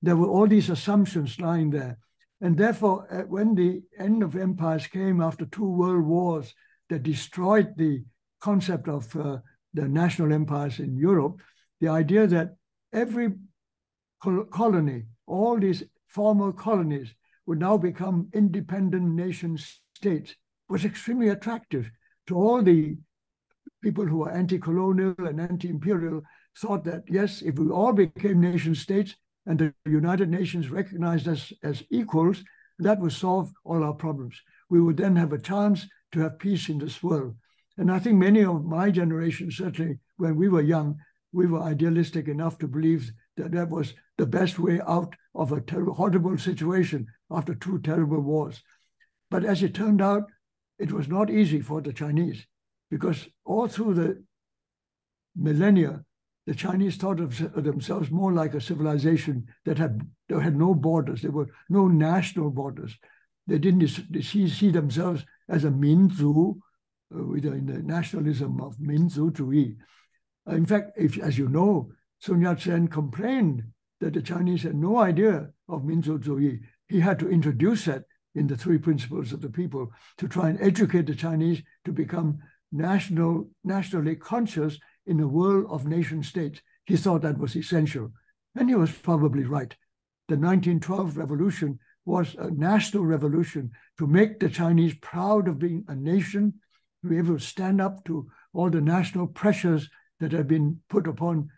There were all these assumptions lying there. And therefore, when the end of empires came after 2 world wars that destroyed the concept of the national empires in Europe, the idea that every colony, all these former colonies, would now become independent nation states was extremely attractive to all the people who are anti-colonial and anti-imperial thought that, yes, if we all became nation states and the United Nations recognized us as equals, that would solve all our problems. We would then have a chance to have peace in this world. And I think many of my generation, certainly when we were young, we were idealistic enough to believe that that was the best way out of a horrible situation after 2 terrible wars. But as it turned out, it was not easy for the Chinese, because all through the millennia, the Chinese thought of themselves more like a civilization that had no borders. There were no national borders. They didn't see themselves as a Minzu, in the nationalism of Minzu Zhuyi. In fact, as you know, Sun Yat-sen complained that the Chinese had no idea of Minzu Zhuyi. He had to introduce that in the 3 principles of the people to try and educate the Chinese to become nationally conscious in a world of nation states. He thought that was essential. And he was probably right. The 1912 revolution was a national revolution to make the Chinese proud of being a nation, to be able to stand up to all the national pressures that have been put upon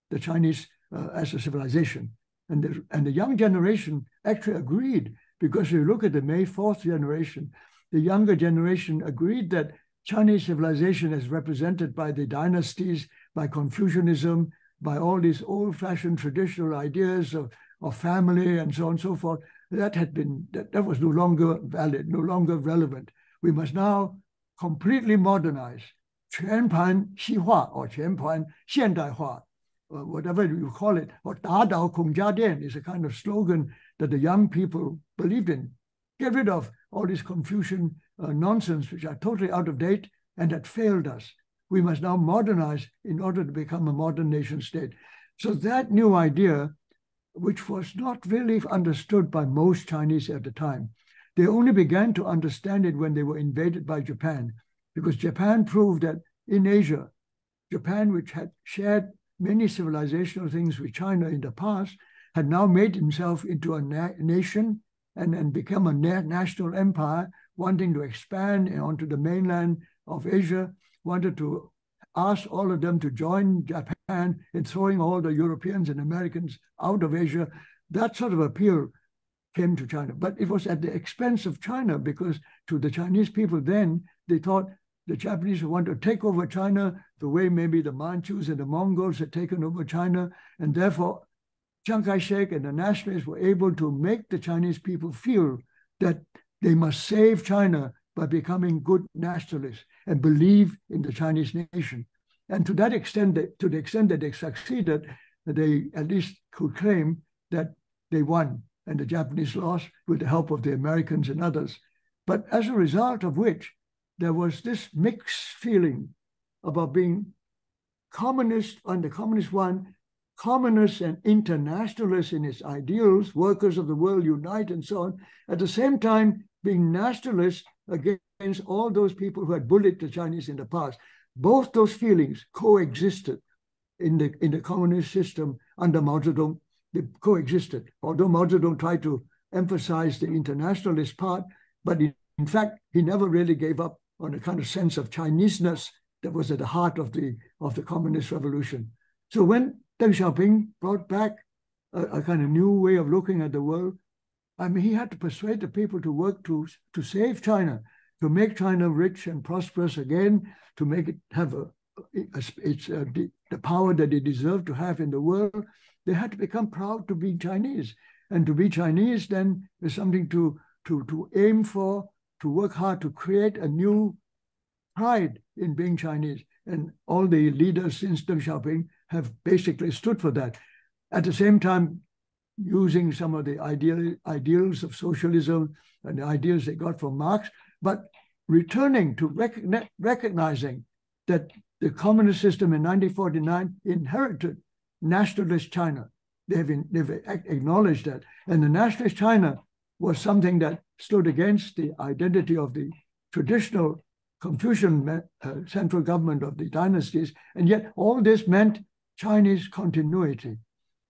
the Chinese as a civilization. And the young generation actually agreed, because if you look at the May 4th generation, the younger generation agreed that Chinese civilization as represented by the dynasties, by Confucianism, by all these old-fashioned traditional ideas of family and so on and so forth, that was no longer valid, no longer relevant. We must now completely modernize, 全盘西化 or 全盘现代化, whatever you call it, or 打倒孔家店 is a kind of slogan that the young people believed in. Get rid of all this Confucian nonsense, which are totally out of date and had failed us. We must now modernize in order to become a modern nation state. So that new idea, which was not really understood by most Chinese at the time, they only began to understand it when they were invaded by Japan, because Japan proved that in Asia, Japan, which had shared many civilizational things with China in the past, had now made himself into a nation and become a national empire, wanting to expand onto the mainland of Asia, wanted to ask all of them to join Japan in throwing all the Europeans and Americans out of Asia. That sort of appeal came to China. But it was at the expense of China, because to the Chinese people then, they thought the Japanese would want to take over China the way maybe the Manchus and the Mongols had taken over China. And therefore, Chiang Kai-shek and the nationalists were able to make the Chinese people feel that they must save China by becoming good nationalists and believe in the Chinese nation. And to that extent, to the extent that they succeeded, they at least could claim that they won and the Japanese lost with the help of the Americans and others. But as a result of which, there was this mixed feeling about being communist on the communist one, communist and internationalist in its ideals, workers of the world unite and so on, at the same time being nationalist against all those people who had bullied the Chinese in the past. Both those feelings coexisted in the communist system under Mao Zedong. They coexisted, although Mao Zedong tried to emphasize the internationalist part, but in fact, he never really gave up on a kind of sense of Chineseness that was at the heart of the communist revolution. So when Deng Xiaoping brought back a kind of new way of looking at the world, I mean, he had to persuade the people to work to save China, to make China rich and prosperous again, to make it have the power that it deserved to have in the world. They had to become proud to be Chinese. And to be Chinese then is something to aim for, to work hard to create a new pride in being Chinese. And all the leaders since Deng Xiaoping have basically stood for that. At the same time, using some of the ideals of socialism and the ideas they got from Marx, but returning to recognizing that the communist system in 1949 inherited nationalist China. They've acknowledged that. And the nationalist China was something that stood against the identity of the traditional Confucian central government of the dynasties. And yet all this meant Chinese continuity.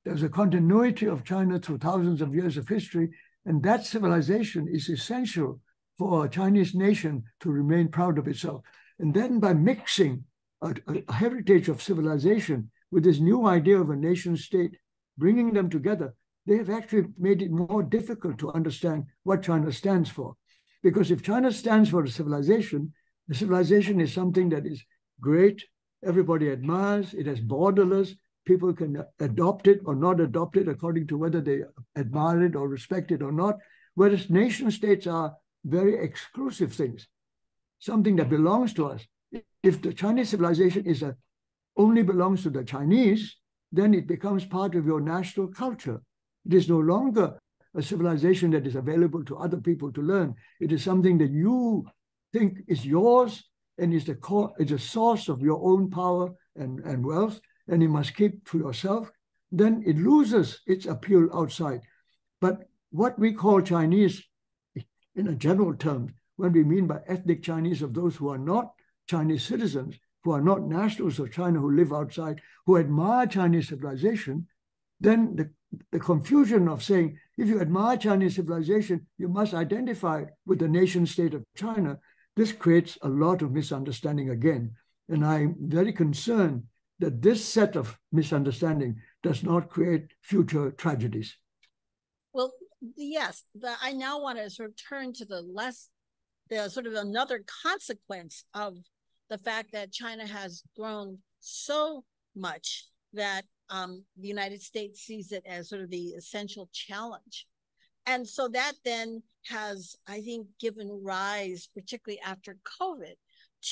There's a continuity of China through thousands of years of history, and that civilization is essential for a Chinese nation to remain proud of itself. And then by mixing a heritage of civilization with this new idea of a nation state, bringing them together, they have actually made it more difficult to understand what China stands for. Because if China stands for a civilization, the civilization is something that is great, everybody admires, it has borderless, people can adopt it or not adopt it according to whether they admire it or respect it or not. Whereas nation states are very exclusive things, something that belongs to us. If the Chinese civilization only belongs to the Chinese, then it becomes part of your national culture. It is no longer a civilization that is available to other people to learn. It is something that you think is yours and is the source of your own power and wealth, and you must keep to yourself. Then it loses its appeal outside. But what we call Chinese, in a general term, when we mean by ethnic Chinese of those who are not Chinese citizens, who are not nationals of China, who live outside, who admire Chinese civilization, then the confusion of saying, if you admire Chinese civilization, you must identify with the nation state of China. This creates a lot of misunderstanding again. And I'm very concerned that this set of misunderstanding does not create future tragedies. Well, yes, I now want to sort of turn to the sort of another consequence of the fact that China has grown so much that the United States sees it as sort of the essential challenge. And so that then has, I think, given rise, particularly after COVID,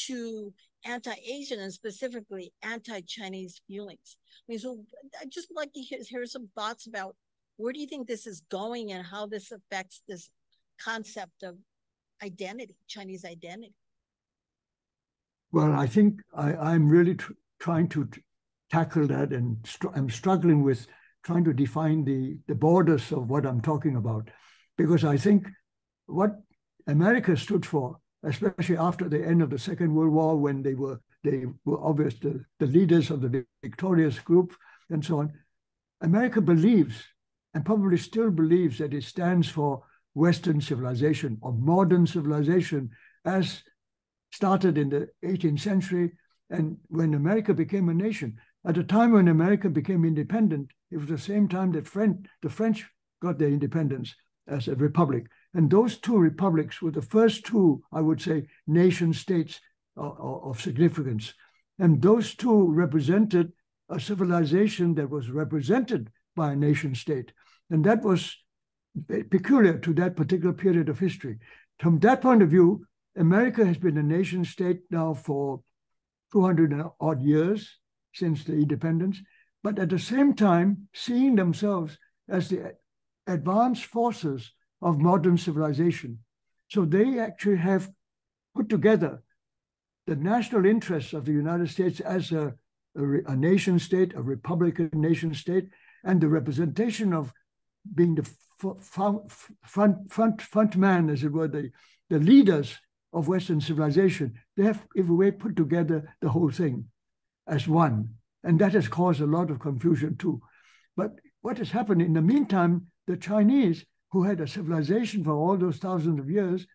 to anti-Asian and specifically anti-Chinese feelings. I mean, so I'd just like to hear some thoughts about where do you think this is going and how this affects this concept of identity, Chinese identity? Well, I think I'm really trying to tackle that, and I'm struggling with trying to define the borders of what I'm talking about, because I think what America stood for, especially after the end of the Second World War, when they were obviously the leaders of the victorious group and so on, America believes, and probably still believes, that it stands for Western civilization or modern civilization, as started in the 18th century, and when America became a nation. At the time when America became independent, it was the same time that the French got their independence as a republic. And those two republics were the first two, I would say, nation states of significance. And those two represented a civilization that was represented by a nation state. And that was peculiar to that particular period of history. From that point of view, America has been a nation state now for 200 odd years since the independence, but at the same time seeing themselves as the advanced forces of modern civilization. So they actually have put together the national interests of the United States as a nation state, a republican nation state, and the representation of being the front man, as it were, the leaders of Western civilization. They have, in a way, put together the whole thing as one. And that has caused a lot of confusion too. But what has happened in the meantime, the Chinese, who had a civilization for all those thousands of years,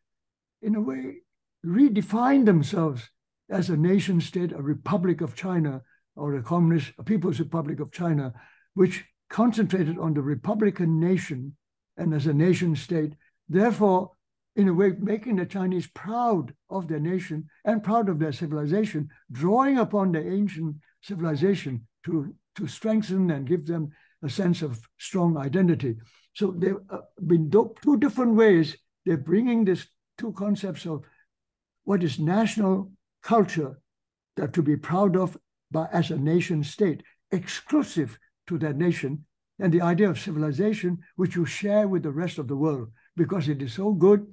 in a way, redefined themselves as a nation state, a Republic of China, or a People's Republic of China, which concentrated on the Republican nation and as a nation state, therefore, in a way, making the Chinese proud of their nation and proud of their civilization, drawing upon the ancient civilization to strengthen and give them a sense of strong identity. So there have been two different ways they're bringing these two concepts of what is national culture that to be proud of as a nation state, exclusive to that nation, and the idea of civilization, which you share with the rest of the world, because it is so good,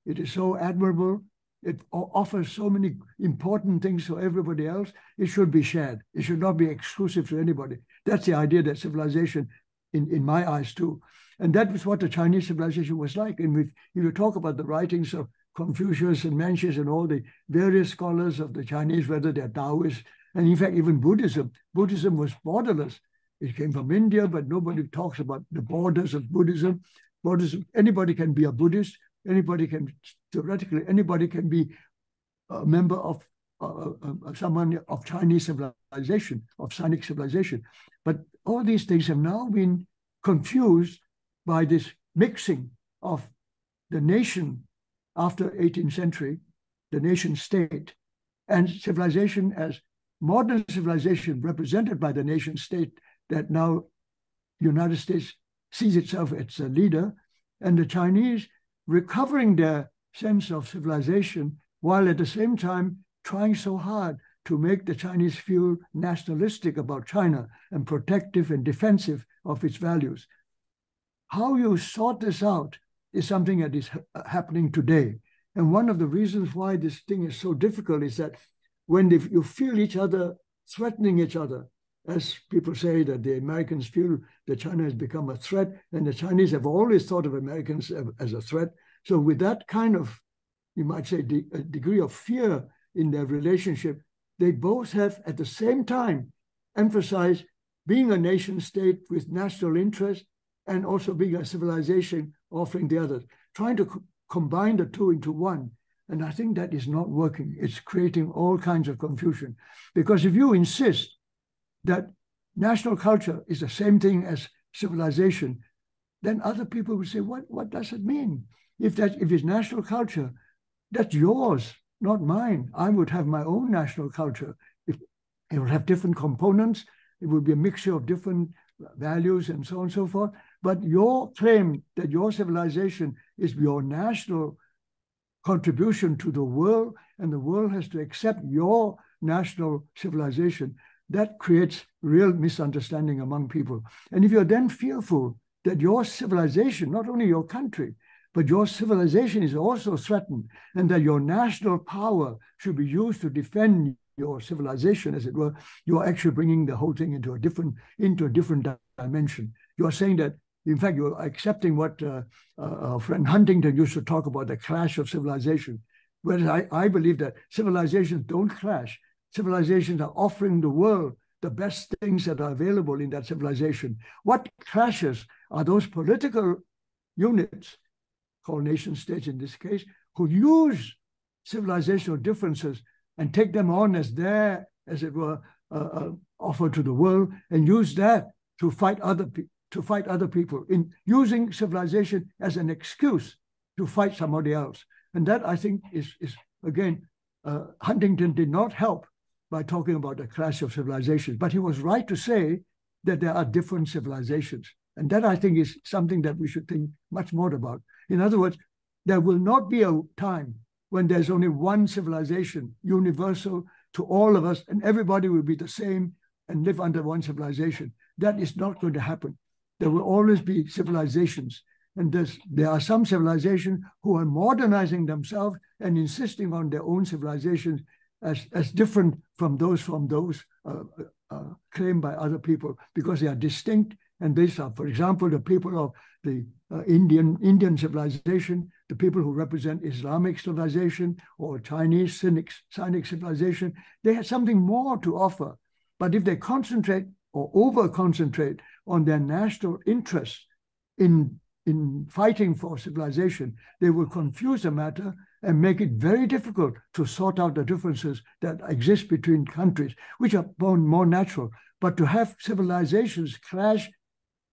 it is so admirable, it offers so many important things to everybody else, it should be shared. It should not be exclusive to anybody. That's the idea that civilization, in my eyes too. And that was what the Chinese civilization was like. And if you talk about the writings of Confucius and Mencius and all the various scholars of the Chinese, whether they're Taoists, and in fact, even Buddhism was borderless. It came from India, but nobody talks about the borders of Buddhism. Anybody can be a Buddhist. Theoretically, anybody can be a member of someone of Chinese civilization, of Sinic civilization. But all these things have now been confused by this mixing of the nation after 18th century, the nation state, and civilization as modern civilization represented by the nation state that now United States sees itself as a leader, and the Chinese recovering their sense of civilization while at the same time trying so hard to make the Chinese feel nationalistic about China and protective and defensive of its values. How you sort this out is something that is happening today. And one of the reasons why this thing is so difficult is that when you feel each other threatening each other, as people say that the Americans feel that China has become a threat, and the Chinese have always thought of Americans as a threat. So with that kind of, you might say, a degree of fear in their relationship, they both have at the same time emphasized being a nation state with national interest and also being a civilization offering the others, trying to combine the two into one. And I think that is not working. It's creating all kinds of confusion. Because if you insist that national culture is the same thing as civilization, then other people will say, what does it mean? If it's national culture, that's yours, not mine. I would have my own national culture. It will have different components. It will be a mixture of different values and so on and so forth. But your claim that your civilization is your national contribution to the world, and the world has to accept your national civilization, that creates real misunderstanding among people. And if you're then fearful that your civilization, not only your country, but your civilization is also threatened, and that your national power should be used to defend your civilization, as it were, you are actually bringing the whole thing into a different dimension. You are saying that, in fact, you're accepting what our friend Huntington used to talk about, the clash of civilization. Whereas I believe that civilizations don't clash. Civilizations are offering the world the best things that are available in that civilization. What clashes are those political units, called nation states in this case, who use civilizational differences and take them on as their, as it were, offer to the world, and use that to fight other people, in using civilization as an excuse to fight somebody else. And that, I think, is again, Huntington did not help by talking about the clash of civilizations, but he was right to say that there are different civilizations. And that, I think, is something that we should think much more about. In other words, there will not be a time when there's only one civilization, universal to all of us, and everybody will be the same and live under one civilization. That is not going to happen. There will always be civilizations. And there are some civilizations who are modernizing themselves and insisting on their own civilizations as different from those claimed by other people, because they are distinct. And these are, for example, the people of the Indian civilization, the people who represent Islamic civilization or Chinese Sinic civilization. They have something more to offer. But if they concentrate or over-concentrate on their national interests in fighting for civilization, they will confuse the matter and make it very difficult to sort out the differences that exist between countries, which are more natural. But to have civilizations clash,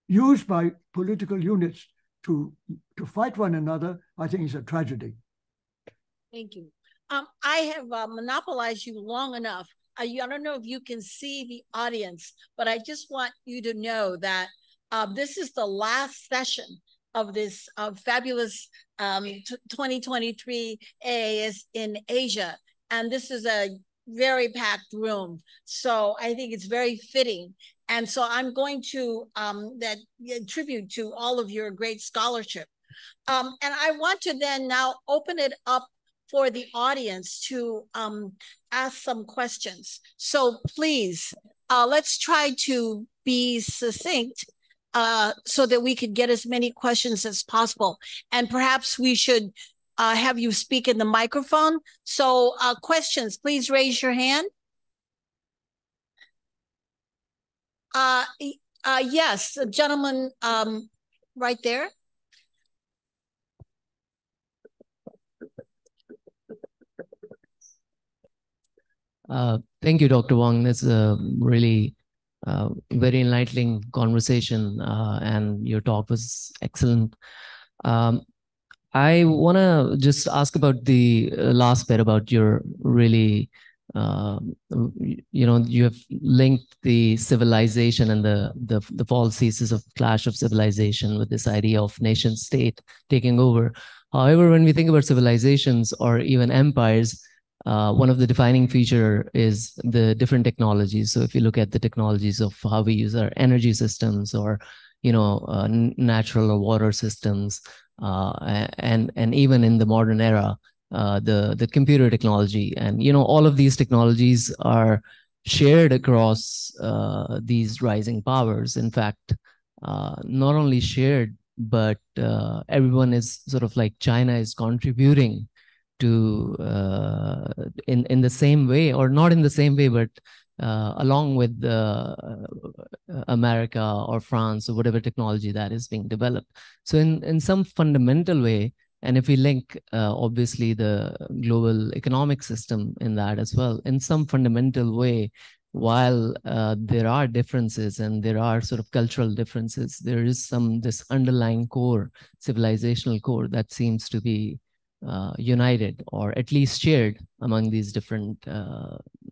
used by political units to fight one another, I think is a tragedy. Thank you. I have monopolized you long enough. I don't know if you can see the audience, but I just want you to know that this is the last session of this fabulous 2023 AAS-in-Asia. And this is a very packed room. So I think it's very fitting. And so I'm going to tribute to all of your great scholarship. And I want to then now open it up for the audience to ask some questions. So please, let's try to be succinct so that we could get as many questions as possible. And perhaps we should have you speak in the microphone. So questions, please raise your hand. Yes, a gentleman right there. Thank you, Dr. Wang. That's a really very enlightening conversation, and your talk was excellent. I want to just ask about the last bit about your really, you have linked the civilization and the false thesis of clash of civilization with this idea of nation state taking over. However, when we think about civilizations or even empires, one of the defining feature is the different technologies. So if you look at the technologies of how we use our energy systems, or natural or water systems, and even in the modern era, the computer technology, and all of these technologies are shared across these rising powers. In fact, not only shared, but everyone is sort of like China is contributing to in the same way, or not in the same way, but along with America or France or whatever technology that is being developed. So in some fundamental way, and if we link obviously the global economic system in that as well, in some fundamental way, while there are differences and there are sort of cultural differences, there is this underlying core, civilizational core, that seems to be united, or at least shared among these different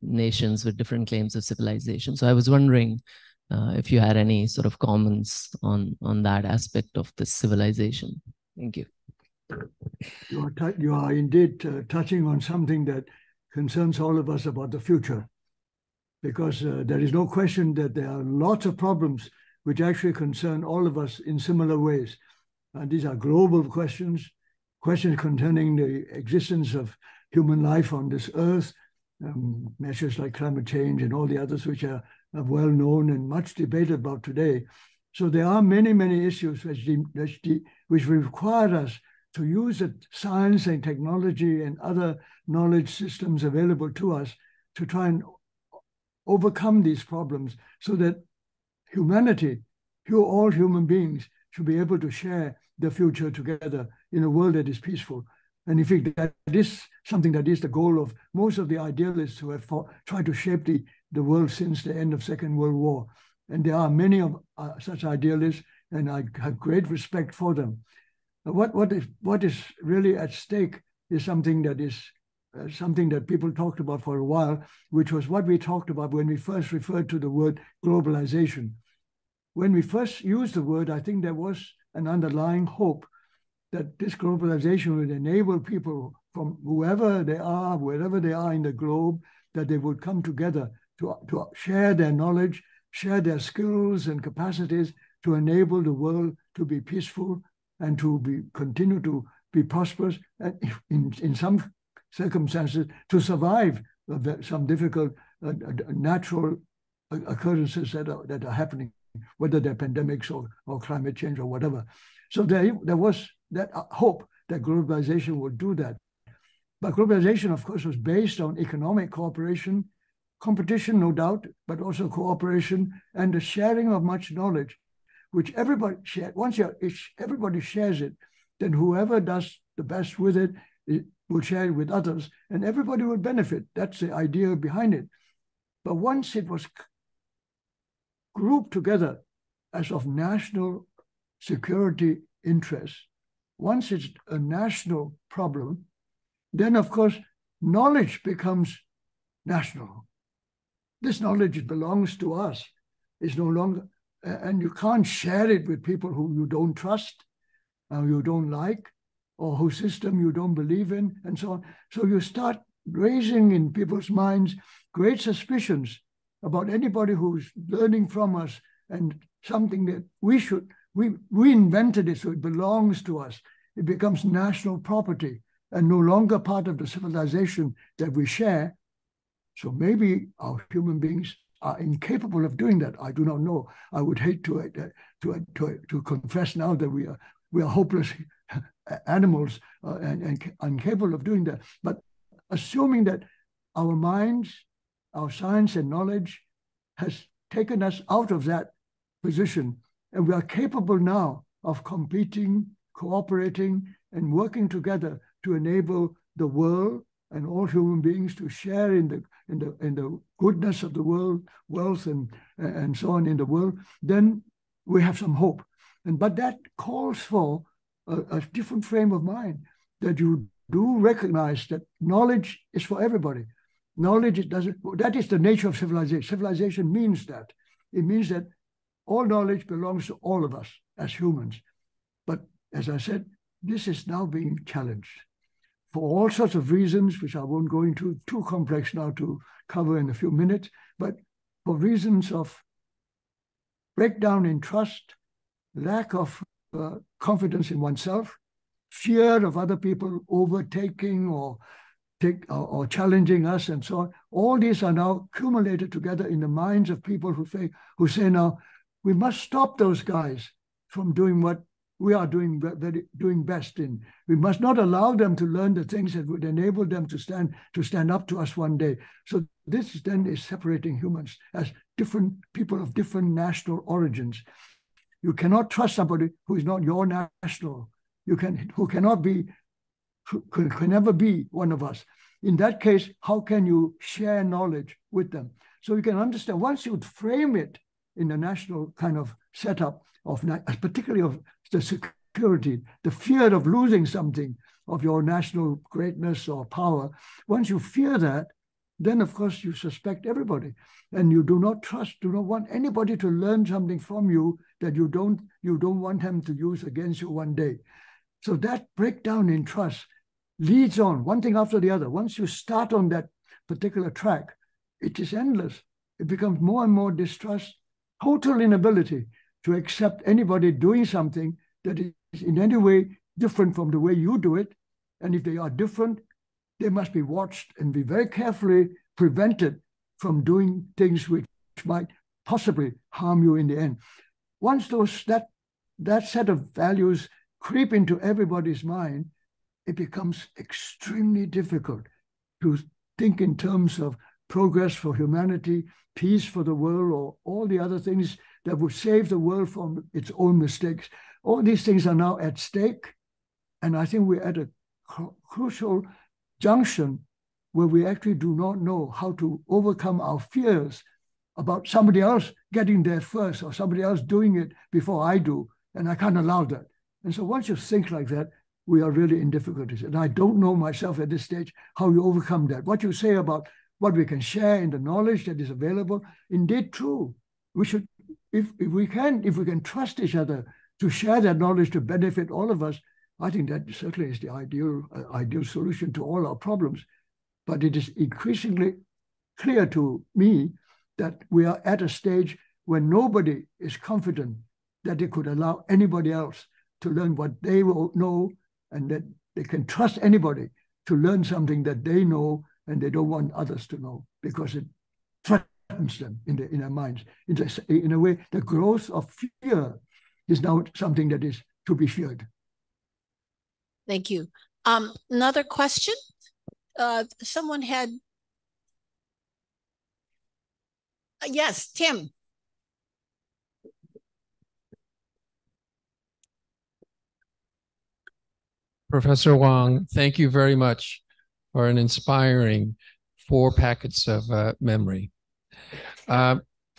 nations with different claims of civilization. So I was wondering if you had any sort of comments on that aspect of this civilization. Thank you. You are indeed touching on something that concerns all of us about the future, because there is no question that there are lots of problems which actually concern all of us in similar ways. And these are global questions concerning the existence of human life on this earth, measures like climate change and all the others which are well known and much debated about today. So there are many, many issues which require us to use the science and technology and other knowledge systems available to us to try and overcome these problems, so that humanity, all human beings, should be able to share the future together in a world that is peaceful. And in fact, that is something that is the goal of most of the idealists who have tried to shape the world since the end of Second World War. And there are many of such idealists, and I have great respect for them. What is really at stake is something that people talked about for a while, which was what we talked about when we first referred to the word globalization. When we first used the word, I think there was an underlying hope that this globalization would enable people from whoever they are, wherever they are in the globe, that they would come together to share their knowledge, share their skills and capacities to enable the world to be peaceful and to continue to be prosperous, and in some circumstances to survive some difficult natural occurrences that are happening, whether they're pandemics or climate change or whatever. So there was that hope that globalization would do that. But globalization, of course, was based on economic cooperation, competition, no doubt, but also cooperation and the sharing of much knowledge, which everybody shared. Once everybody shares it, then whoever does the best with it will share it with others, and everybody will benefit. That's the idea behind it. But once it was grouped together as of national security interests, once it's a national problem, then of course knowledge becomes national. This knowledge belongs to us. It's no longer, and you can't share it with people who you don't trust, you don't like, or whose system you don't believe in, and so on. So you start raising in people's minds great suspicions about anybody who's learning from us, and something that we invented it, so it belongs to us. It becomes national property and no longer part of the civilization that we share. So maybe our human beings are incapable of doing that. I do not know. I would hate to confess now that we are hopeless animals and incapable of doing that. But assuming that our minds, our science and knowledge has taken us out of that position, and we are capable now of competing, cooperating, and working together to enable the world and all human beings to share in the goodness of the world, wealth and so on in the world, then we have some hope. But that calls for a different frame of mind, that you do recognize that knowledge is for everybody. Knowledge that is the nature of civilization. Civilization means that. It means that all knowledge belongs to all of us as humans. But as I said, this is now being challenged for all sorts of reasons, which I won't go into, too complex now to cover in a few minutes, but for reasons of breakdown in trust, lack of confidence in oneself, fear of other people overtaking or challenging us and so on. All these are now accumulated together in the minds of people who say now, we must stop those guys from doing what we are doing best in. We must not allow them to learn the things that would enable them to stand up to us one day. So this then is separating humans as different people of different national origins. You cannot trust somebody who is not your national. Who can never be one of us. In that case, how can you share knowledge with them? So you can understand, once you frame it in the national kind of setup of, particularly of the security, the fear of losing something of your national greatness or power, once you fear that, then of course you suspect everybody, and you do not want anybody to learn something from you that you don't want them to use against you one day. So that breakdown in trust leads on, one thing after the other. Once you start on that particular track, it is endless. It becomes more and more distrust, total inability to accept anybody doing something that is in any way different from the way you do it. And if they are different, they must be watched and be very carefully prevented from doing things which might possibly harm you in the end. Once that set of values creep into everybody's mind, it becomes extremely difficult to think in terms of progress for humanity, peace for the world, or all the other things that would save the world from its own mistakes. All these things are now at stake. And I think we're at a crucial junction where we actually do not know how to overcome our fears about somebody else getting there first or somebody else doing it before I do. And I can't allow that. And so once you think like that, we are really in difficulties. And I don't know myself at this stage how you overcome that. What you say about what we can share in the knowledge that is available, indeed true. We should, if we can trust each other to share that knowledge to benefit all of us, I think that certainly is the ideal solution to all our problems. But it is increasingly clear to me that we are at a stage where nobody is confident that they could allow anybody else to learn what they will know, and that they can trust anybody to learn something that they know and they don't want others to know, because it threatens them in their minds. In a way, the growth of fear is now something that is to be feared. Thank you. Another question? Someone had... yes, Tim. Professor Wang, thank you very much for an inspiring 4 packets of memory.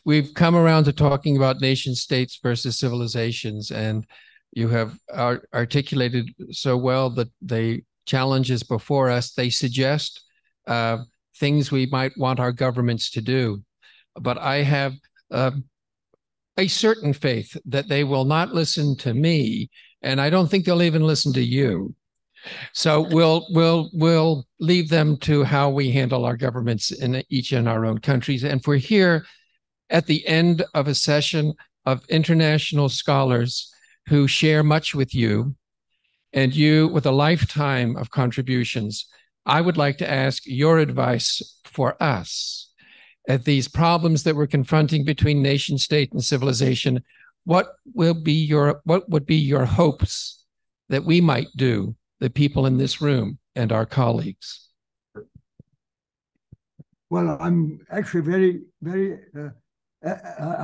We've come around to talking about nation states versus civilizations, and you have articulated so well that the challenges before us. They suggest things we might want our governments to do. But I have a certain faith that they will not listen to me, and I don't think they'll even listen to you. So we'll leave them to how we handle our governments in each in our own countries. And we're here at the end of a session of international scholars who share much with you, and you with a lifetime of contributions. I would like to ask your advice for us at these problems that we're confronting between nation state and civilization. What would be your hopes that we might do, the people in this room and our colleagues? Well, I'm actually very, very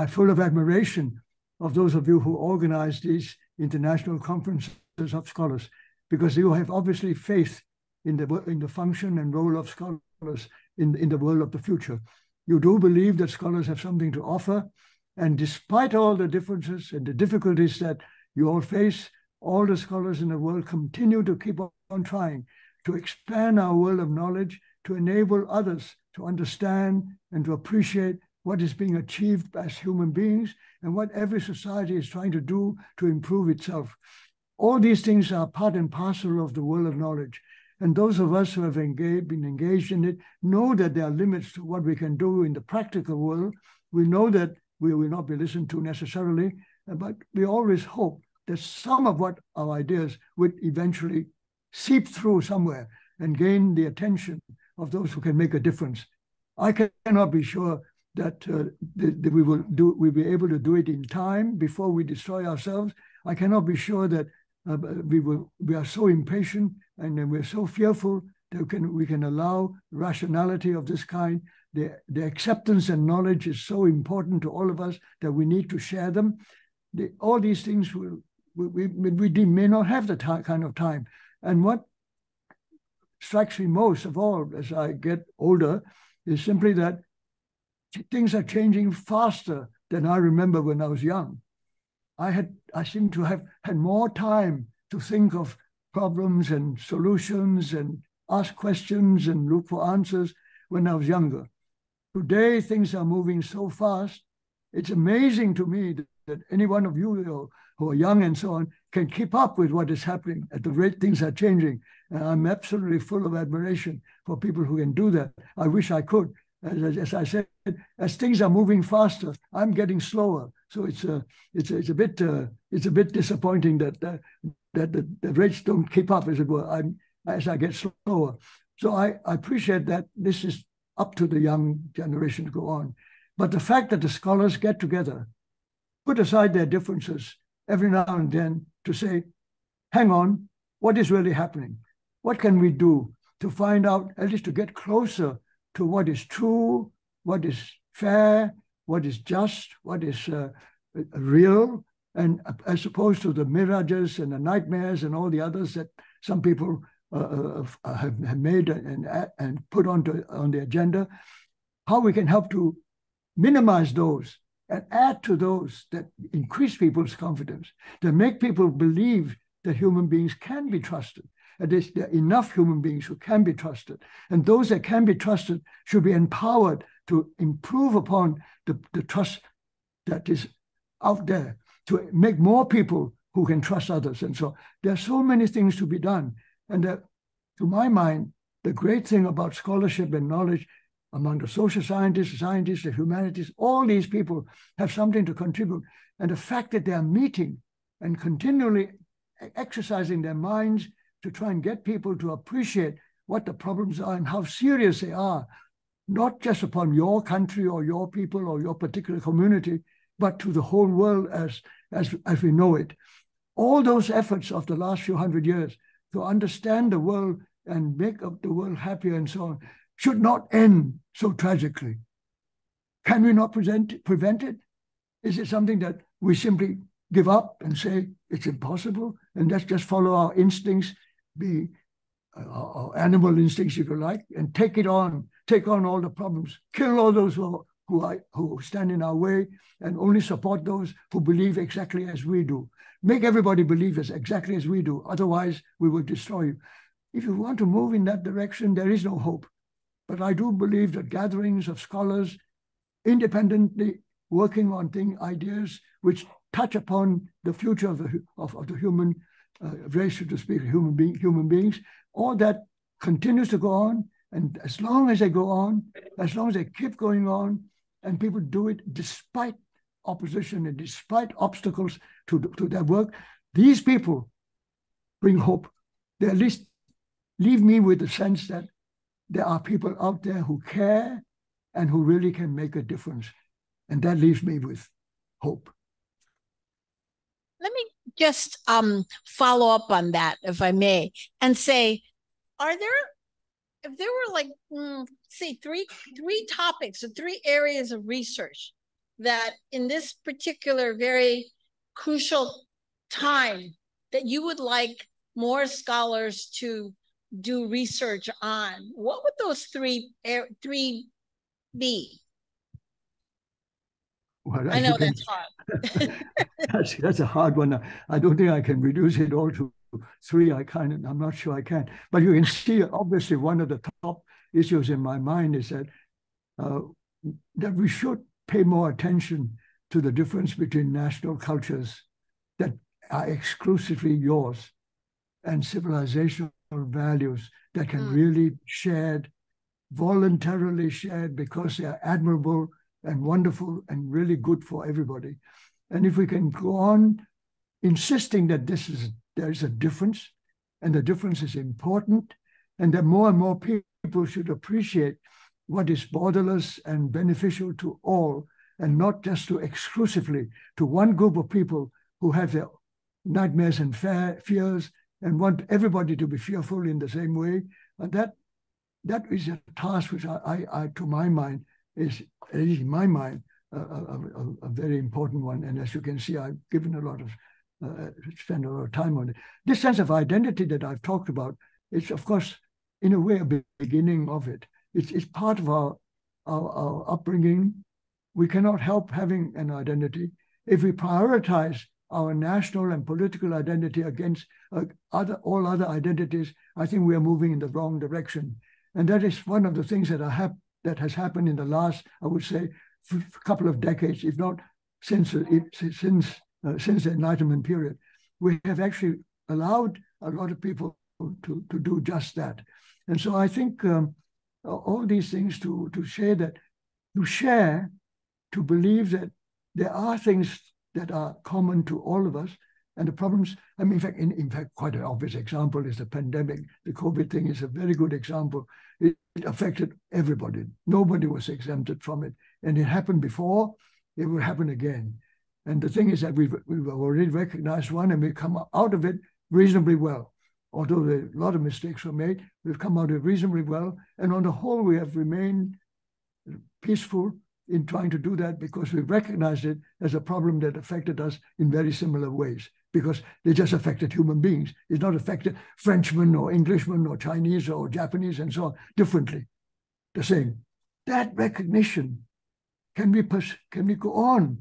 full of admiration of those of you who organize these international conferences of scholars, because you have obviously faith in the function and role of scholars in the world of the future. You do believe that scholars have something to offer, and despite all the differences and the difficulties that you all face, all the scholars in the world continue to keep on trying to expand our world of knowledge, to enable others to understand and to appreciate what is being achieved as human beings and what every society is trying to do to improve itself. All these things are part and parcel of the world of knowledge. And those of us who have been engaged in it know that there are limits to what we can do in the practical world. We know that we will not be listened to necessarily, but we always hope that some of what our ideas would eventually seep through somewhere and gain the attention of those who can make a difference. I cannot be sure that we'll be able to do it in time before we destroy ourselves. I cannot be sure that we are so impatient and we're so fearful that we can allow rationality of this kind. The acceptance and knowledge is so important to all of us that we need to share them. All these things we may not have the kind of time. And what strikes me most of all as I get older is simply that things are changing faster than I remember when I was young. I seem to have had more time to think of problems and solutions and ask questions and look for answers when I was younger. Today, things are moving so fast. It's amazing to me that any one of you who are young and so on can keep up with what is happening at the rate things are changing. And I'm absolutely full of admiration for people who can do that. I wish I could. As I said, as things are moving faster, I'm getting slower. So it's a bit disappointing that the rates don't keep up, as it were, as I get slower. So I appreciate that this is up to the young generation to go on. But the fact that the scholars get together, put aside their differences every now and then to say, hang on, what is really happening? What can we do to find out, at least to get closer to what is true, what is fair, what is just, what is real, and as opposed to the mirages and the nightmares and all the others that some people have made and put on the agenda, how we can help to minimize those and add to those that increase people's confidence, that make people believe that human beings can be trusted. And there are enough human beings who can be trusted. And those that can be trusted should be empowered to improve upon the trust that is out there, to make more people who can trust others. And so there are so many things to be done. And to my mind, the great thing about scholarship and knowledge among the social scientists, the humanities, all these people have something to contribute. And the fact that they are meeting and continually exercising their minds to try and get people to appreciate what the problems are and how serious they are, not just upon your country or your people or your particular community, but to the whole world as we know it. All those efforts of the last few hundred years to understand the world and make up the world happier and so on should not end so tragically. Can we not prevent it? Is it something that we simply give up and say it's impossible and let's just follow our instincts, be our animal instincts, if you like, and take on all the problems, kill all those who stand in our way, and only support those who believe exactly as we do. Make everybody believe exactly as we do. Otherwise, we will destroy you. If you want to move in that direction, there is no hope. But I do believe that gatherings of scholars independently working on ideas which touch upon the future of the human race, so to speak, human beings, all that continues to go on. And as long as they go on, as long as they keep going on, and people do it despite opposition and despite obstacles to their work, these people bring hope. They at least leave me with the sense that there are people out there who care and who really can make a difference. And that leaves me with hope. Let me just follow up on that, if I may, and say, if there were like, say, three topics or three areas of research that in this particular very crucial time that you would like more scholars to do research on, what would those three be? Well, I know that's hard. That's a hard one. I don't think I can reduce it all to three. I'm not sure I can. But you can see, obviously, one of the top issues in my mind is that we should pay more attention to the difference between national cultures that are exclusively yours and civilizational values that can really be shared, voluntarily shared, because they are admirable and wonderful and really good for everybody. And if we can go on insisting that there is a difference, and the difference is important, and that more and more people should appreciate what is borderless and beneficial to all, and not just to exclusively to one group of people who have their nightmares and fears and want everybody to be fearful in the same way. And that is a task which I to my mind, is in my mind, a very important one. And as you can see, I've given spent a lot of time on it. This sense of identity that I've talked about is, of course, in a way, a beginning of it. It's part of our upbringing. We cannot help having an identity. If we prioritize our national and political identity against all other identities, I think we are moving in the wrong direction. And that is one of the things that has happened in the last, I would say, couple of decades, if not since the Enlightenment period. We have actually allowed a lot of people to do just that. And so I think all these things to share, to believe that there are things that are common to all of us, and the problems. I mean, in fact, quite an obvious example is the pandemic. The COVID thing is a very good example. It affected everybody. Nobody was exempted from it, and it happened before. It will happen again. And the thing is that we've already recognized one, and we've come out of it reasonably well. Although a lot of mistakes were made, we've come out of it reasonably well. And on the whole, we have remained peaceful in trying to do that, because we recognized it as a problem that affected us in very similar ways, because they just affected human beings. It's not affected Frenchmen or Englishmen or Chinese or Japanese and so on differently, the same. That recognition, can we go on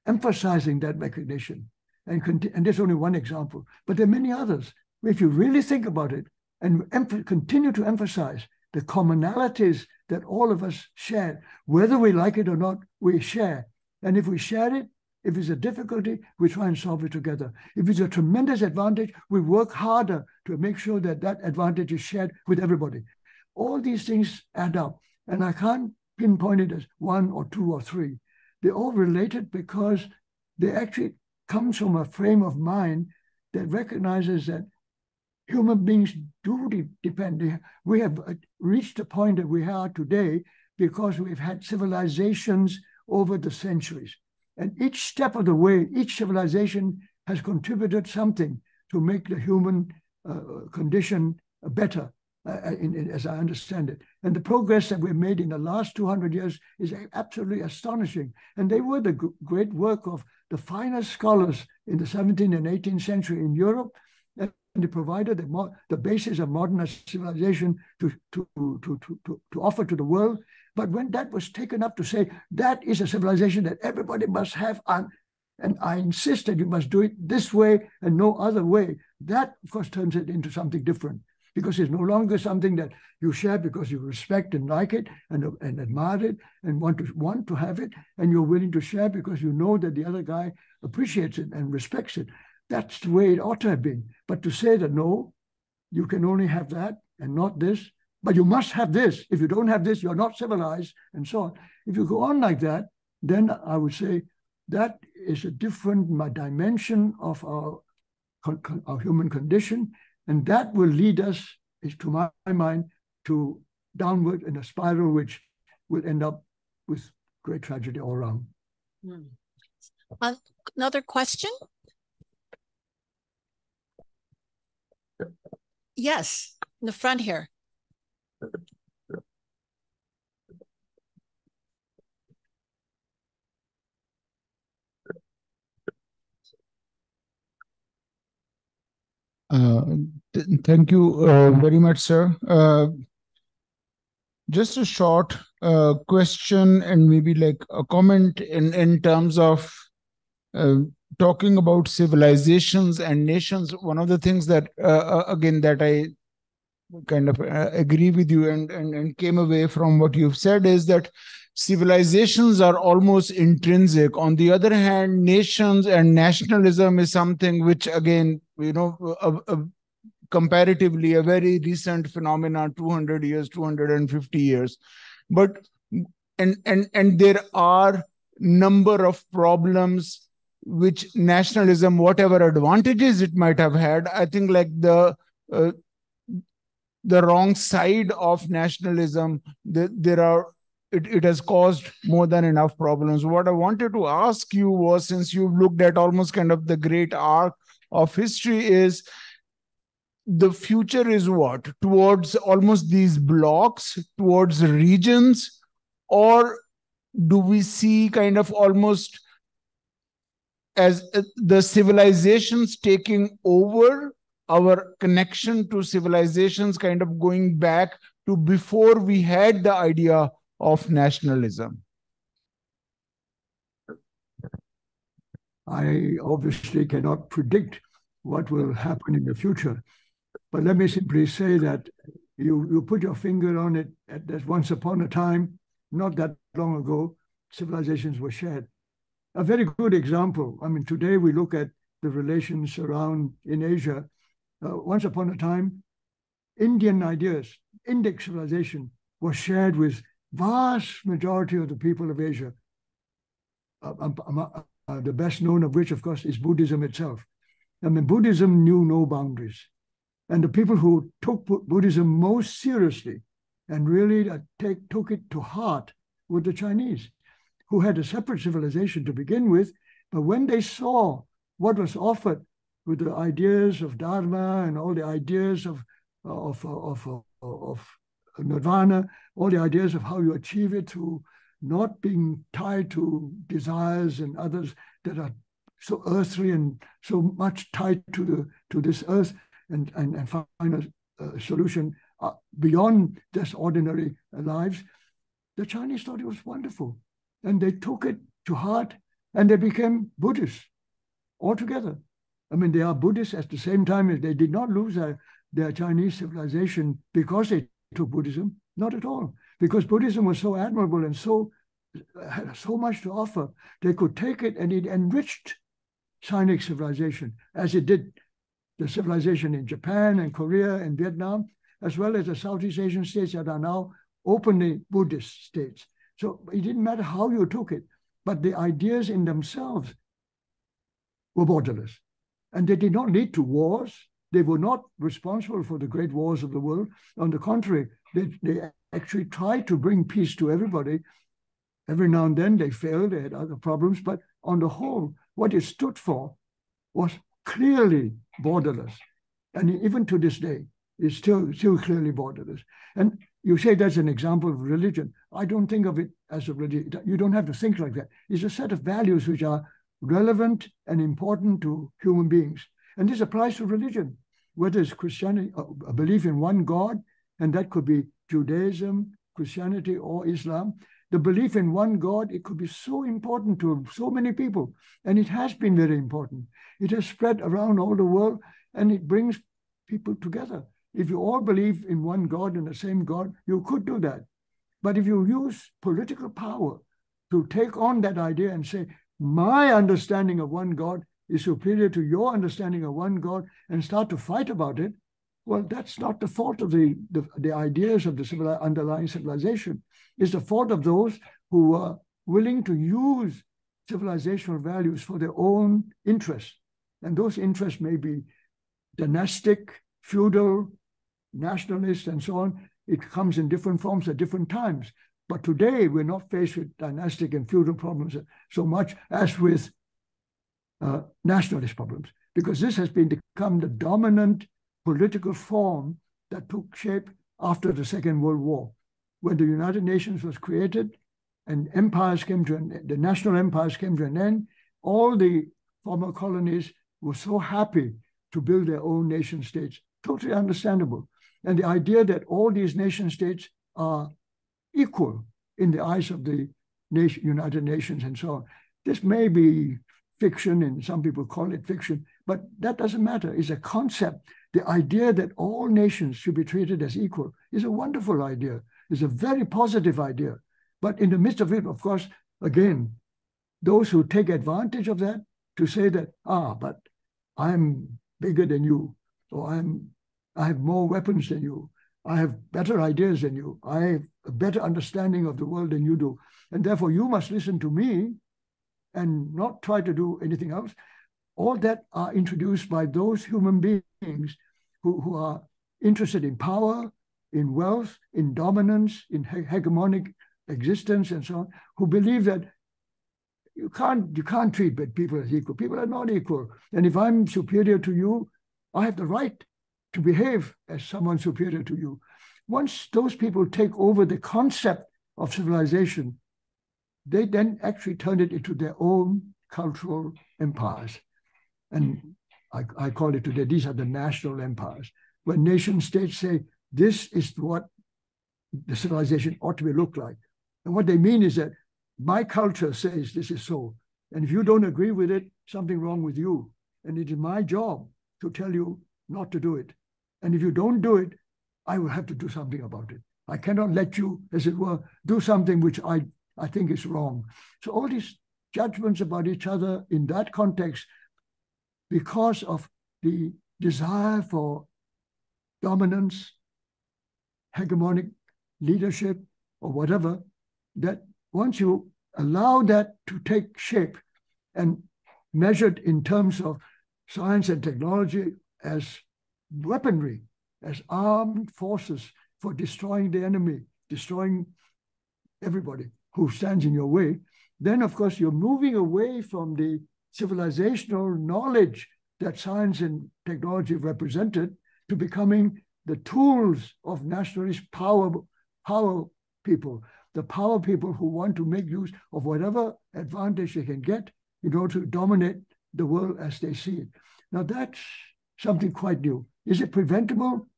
emphasizing that recognition? And there's only one example, but there are many others. If you really think about it and continue to emphasize the commonalities that all of us share, whether we like it or not, we share. And if we share it, if it's a difficulty, we try and solve it together. If it's a tremendous advantage, we work harder to make sure that that advantage is shared with everybody. All these things add up, and I can't pinpoint it as one or two or three. They're all related because they actually come from a frame of mind that recognizes that human beings do depend. We have reached the point that we are today because we've had civilizations over the centuries. And each step of the way, each civilization has contributed something to make the human condition better, as I understand it. And the progress that we've made in the last 200 years is absolutely astonishing. And they were the great work of the finest scholars in the 17th and 18th century in Europe. And they provided the basis of modern civilization to offer to the world. But when that was taken up to say, that is a civilization that everybody must have, and I insist that you must do it this way and no other way, that, of course, turns it into something different. Because it's no longer something that you share because you respect and like it and admire it and want to have it, and you're willing to share because you know that the other guy appreciates it and respects it. That's the way it ought to have been. But to say that, no, you can only have that and not this, but you must have this. If you don't have this, you're not civilized, and so on. If you go on like that, then I would say that is a different dimension of our human condition, and that will lead us, to my mind, to downward in a spiral which will end up with great tragedy all around. Another question? Yes, in the front here. Thank you very much, sir. Just a short question and maybe like a comment in terms of talking about civilizations and nations. One of the things that, again, that I kind of agree with you and came away from what you've said is that civilizations are almost intrinsic. On the other hand, nations and nationalism is something which, again, comparatively a very recent phenomenon, 200 years, 250 years. But and there are number of problems which nationalism, whatever advantages it might have had, I think like the wrong side of nationalism, it has caused more than enough problems. What I wanted to ask you was, since you've looked at almost kind of the great arc of history, is the future is what? Towards almost these blocks, towards regions, or do we see kind of almost as the civilizations taking over, our connection to civilizations kind of going back to before we had the idea of nationalism? I obviously cannot predict what will happen in the future, but let me simply say that you put your finger on it, that once upon a time, not that long ago, civilizations were shared. A very good example, I mean, today we look at the relations around in Asia. Once upon a time, Indian ideas, Indic civilization was shared with vast majority of the people of Asia. The best known of which, of course, is Buddhism itself. I mean, Buddhism knew no boundaries. And the people who took Buddhism most seriously and really took it to heart were the Chinese, who had a separate civilization to begin with. But when they saw what was offered with the ideas of Dharma and all the ideas of nirvana, all the ideas of how you achieve it through not being tied to desires and others that are so earthly and so much tied to this earth, and find a solution beyond just ordinary lives. The Chinese thought it was wonderful, and they took it to heart, and they became Buddhists altogether. I mean, they are Buddhists at the same time as they did not lose their Chinese civilization because they took Buddhism. Not at all, because Buddhism was so admirable and had so much to offer. They could take it, and it enriched Sinic civilization, as it did the civilization in Japan and Korea and Vietnam, as well as the Southeast Asian states that are now openly Buddhist states. So it didn't matter how you took it, but the ideas in themselves were borderless. And they did not lead to wars. They were not responsible for the great wars of the world. On the contrary, they actually tried to bring peace to everybody. Every now and then they failed, they had other problems, but on the whole, what it stood for was clearly borderless. And even to this day, it's still clearly borderless. And you say that's an example of religion. I don't think of it as a religion. You don't have to think like that. It's a set of values which are relevant and important to human beings. And this applies to religion, whether it's Christianity, a belief in one God, and that could be Judaism, Christianity, or Islam. The belief in one God, it could be so important to so many people, and it has been very important. It has spread around all the world, and it brings people together. If you all believe in one God and the same God, you could do that. But if you use political power to take on that idea and say, my understanding of one God is superior to your understanding of one God, and start to fight about it, well, that's not the fault of the ideas of the underlying civilization. It's the fault of those who are willing to use civilizational values for their own interests. And those interests may be dynastic, feudal, nationalist, and so on. It comes in different forms at different times. But today, we're not faced with dynastic and feudal problems so much as with nationalist problems, because this has become the dominant political form that took shape after the Second World War. When the United Nations was created and empires came to the national empires came to an end, all the former colonies were so happy to build their own nation states totally understandable. And the idea that all these nation states are equal in the eyes of the United Nations and so on. This may be fiction, and some people call it fiction, but that doesn't matter. It's a concept. The idea that all nations should be treated as equal is a wonderful idea. It's a very positive idea. But in the midst of it, of course, again, those who take advantage of that to say that, but I'm bigger than you, or I have more weapons than you, I have better ideas than you, I have a better understanding of the world than you do, and therefore you must listen to me and not try to do anything else. All that are introduced by those human beings who are interested in power, in wealth, in dominance, in hegemonic existence, and so on, who believe that you can't treat people as equal. People are not equal. And if I'm superior to you, I have the right to behave as someone superior to you. Once those people take over the concept of civilization, they then actually turn it into their own cultural empires. And I call it today, these are the national empires, where nation states say, this is what the civilization ought to look like. And what they mean is that my culture says this is so. And if you don't agree with it, something wrong with you. And it is my job to tell you not to do it. And if you don't do it, I will have to do something about it. I cannot let you, as it were, do something which I think is wrong. So all these judgments about each other in that context, because of the desire for dominance, hegemonic leadership, or whatever, that once you allow that to take shape and measured in terms of science and technology as weaponry, as armed forces for destroying the enemy, destroying everybody who stands in your way, then of course you're moving away from the civilizational knowledge that science and technology represented to becoming the tools of nationalist power people, the power people who want to make use of whatever advantage they can get in order to dominate the world as they see it. Now that's something quite new. Is it preventable?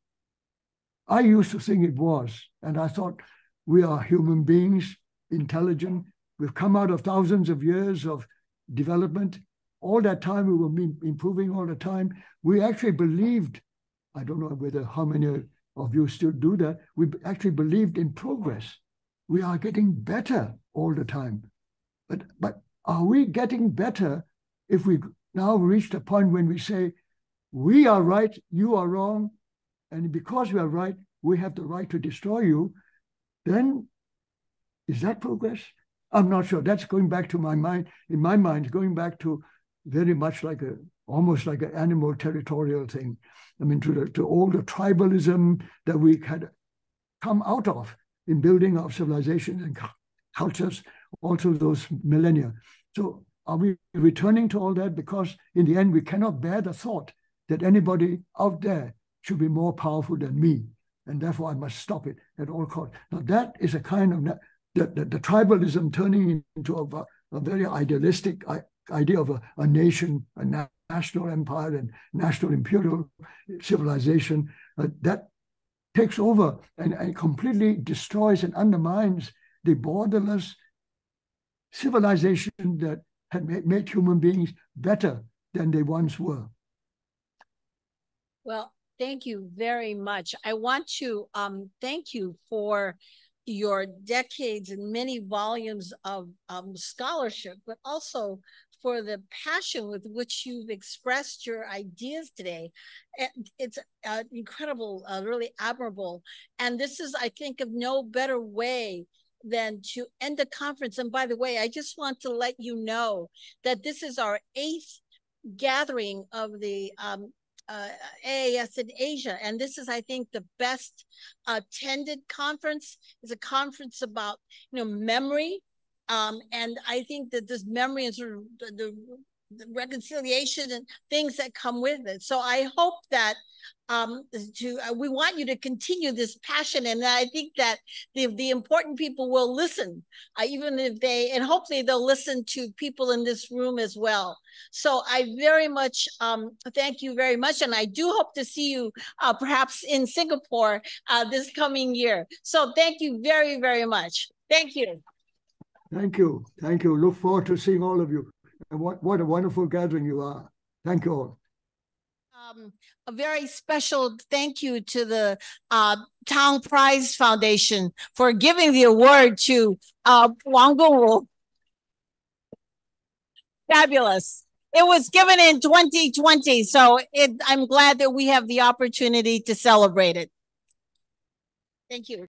I used to think it was, and I thought we are human beings, intelligent. We've come out of thousands of years of development. All that time we were improving all the time. We actually believed, I don't know whether how many of you still do that, we actually believed in progress. We are getting better all the time. But are we getting better if we now reached a point when we say, we are right, you are wrong, and because we are right, we have the right to destroy you? Then is that progress? I'm not sure. That's going back to my mind. In my mind, going back to very much like almost like an animal territorial thing. I mean, to all the tribalism that we had come out of in building our civilizations and cultures all through those millennia. So are we returning to all that? Because in the end, we cannot bear the thought that anybody out there should be more powerful than me, and therefore I must stop it at all costs. Now that is a kind of the tribalism turning into a very idealistic idea of a nation, a national empire and national imperial civilization that takes over and completely destroys and undermines the borderless civilization that had made human beings better than they once were. Well, thank you very much. I want to thank you for your decades and many volumes of scholarship, but also for the passion with which you've expressed your ideas today. It's incredible, really admirable. And this is, I think, of no better way than to end the conference. And by the way, I just want to let you know that this is our 8th gathering of the AAS-in-Asia. And this is, I think, the best attended conference. It's a conference about, memory. And I think that this memory and sort of the reconciliation and things that come with it. So I hope that we want you to continue this passion, and I think that the important people will listen, even if and hopefully they'll listen to people in this room as well. So I very much thank you very much, and I do hope to see you perhaps in Singapore this coming year. So thank you very, very much. Thank you. Thank you. Thank you. Look forward to seeing all of you. And what a wonderful gathering you are. Thank you all. A very special thank you to the Tang Prize Foundation for giving the award to Wang Gungwu. Fabulous. It was given in 2020, so I'm glad that we have the opportunity to celebrate it. Thank you.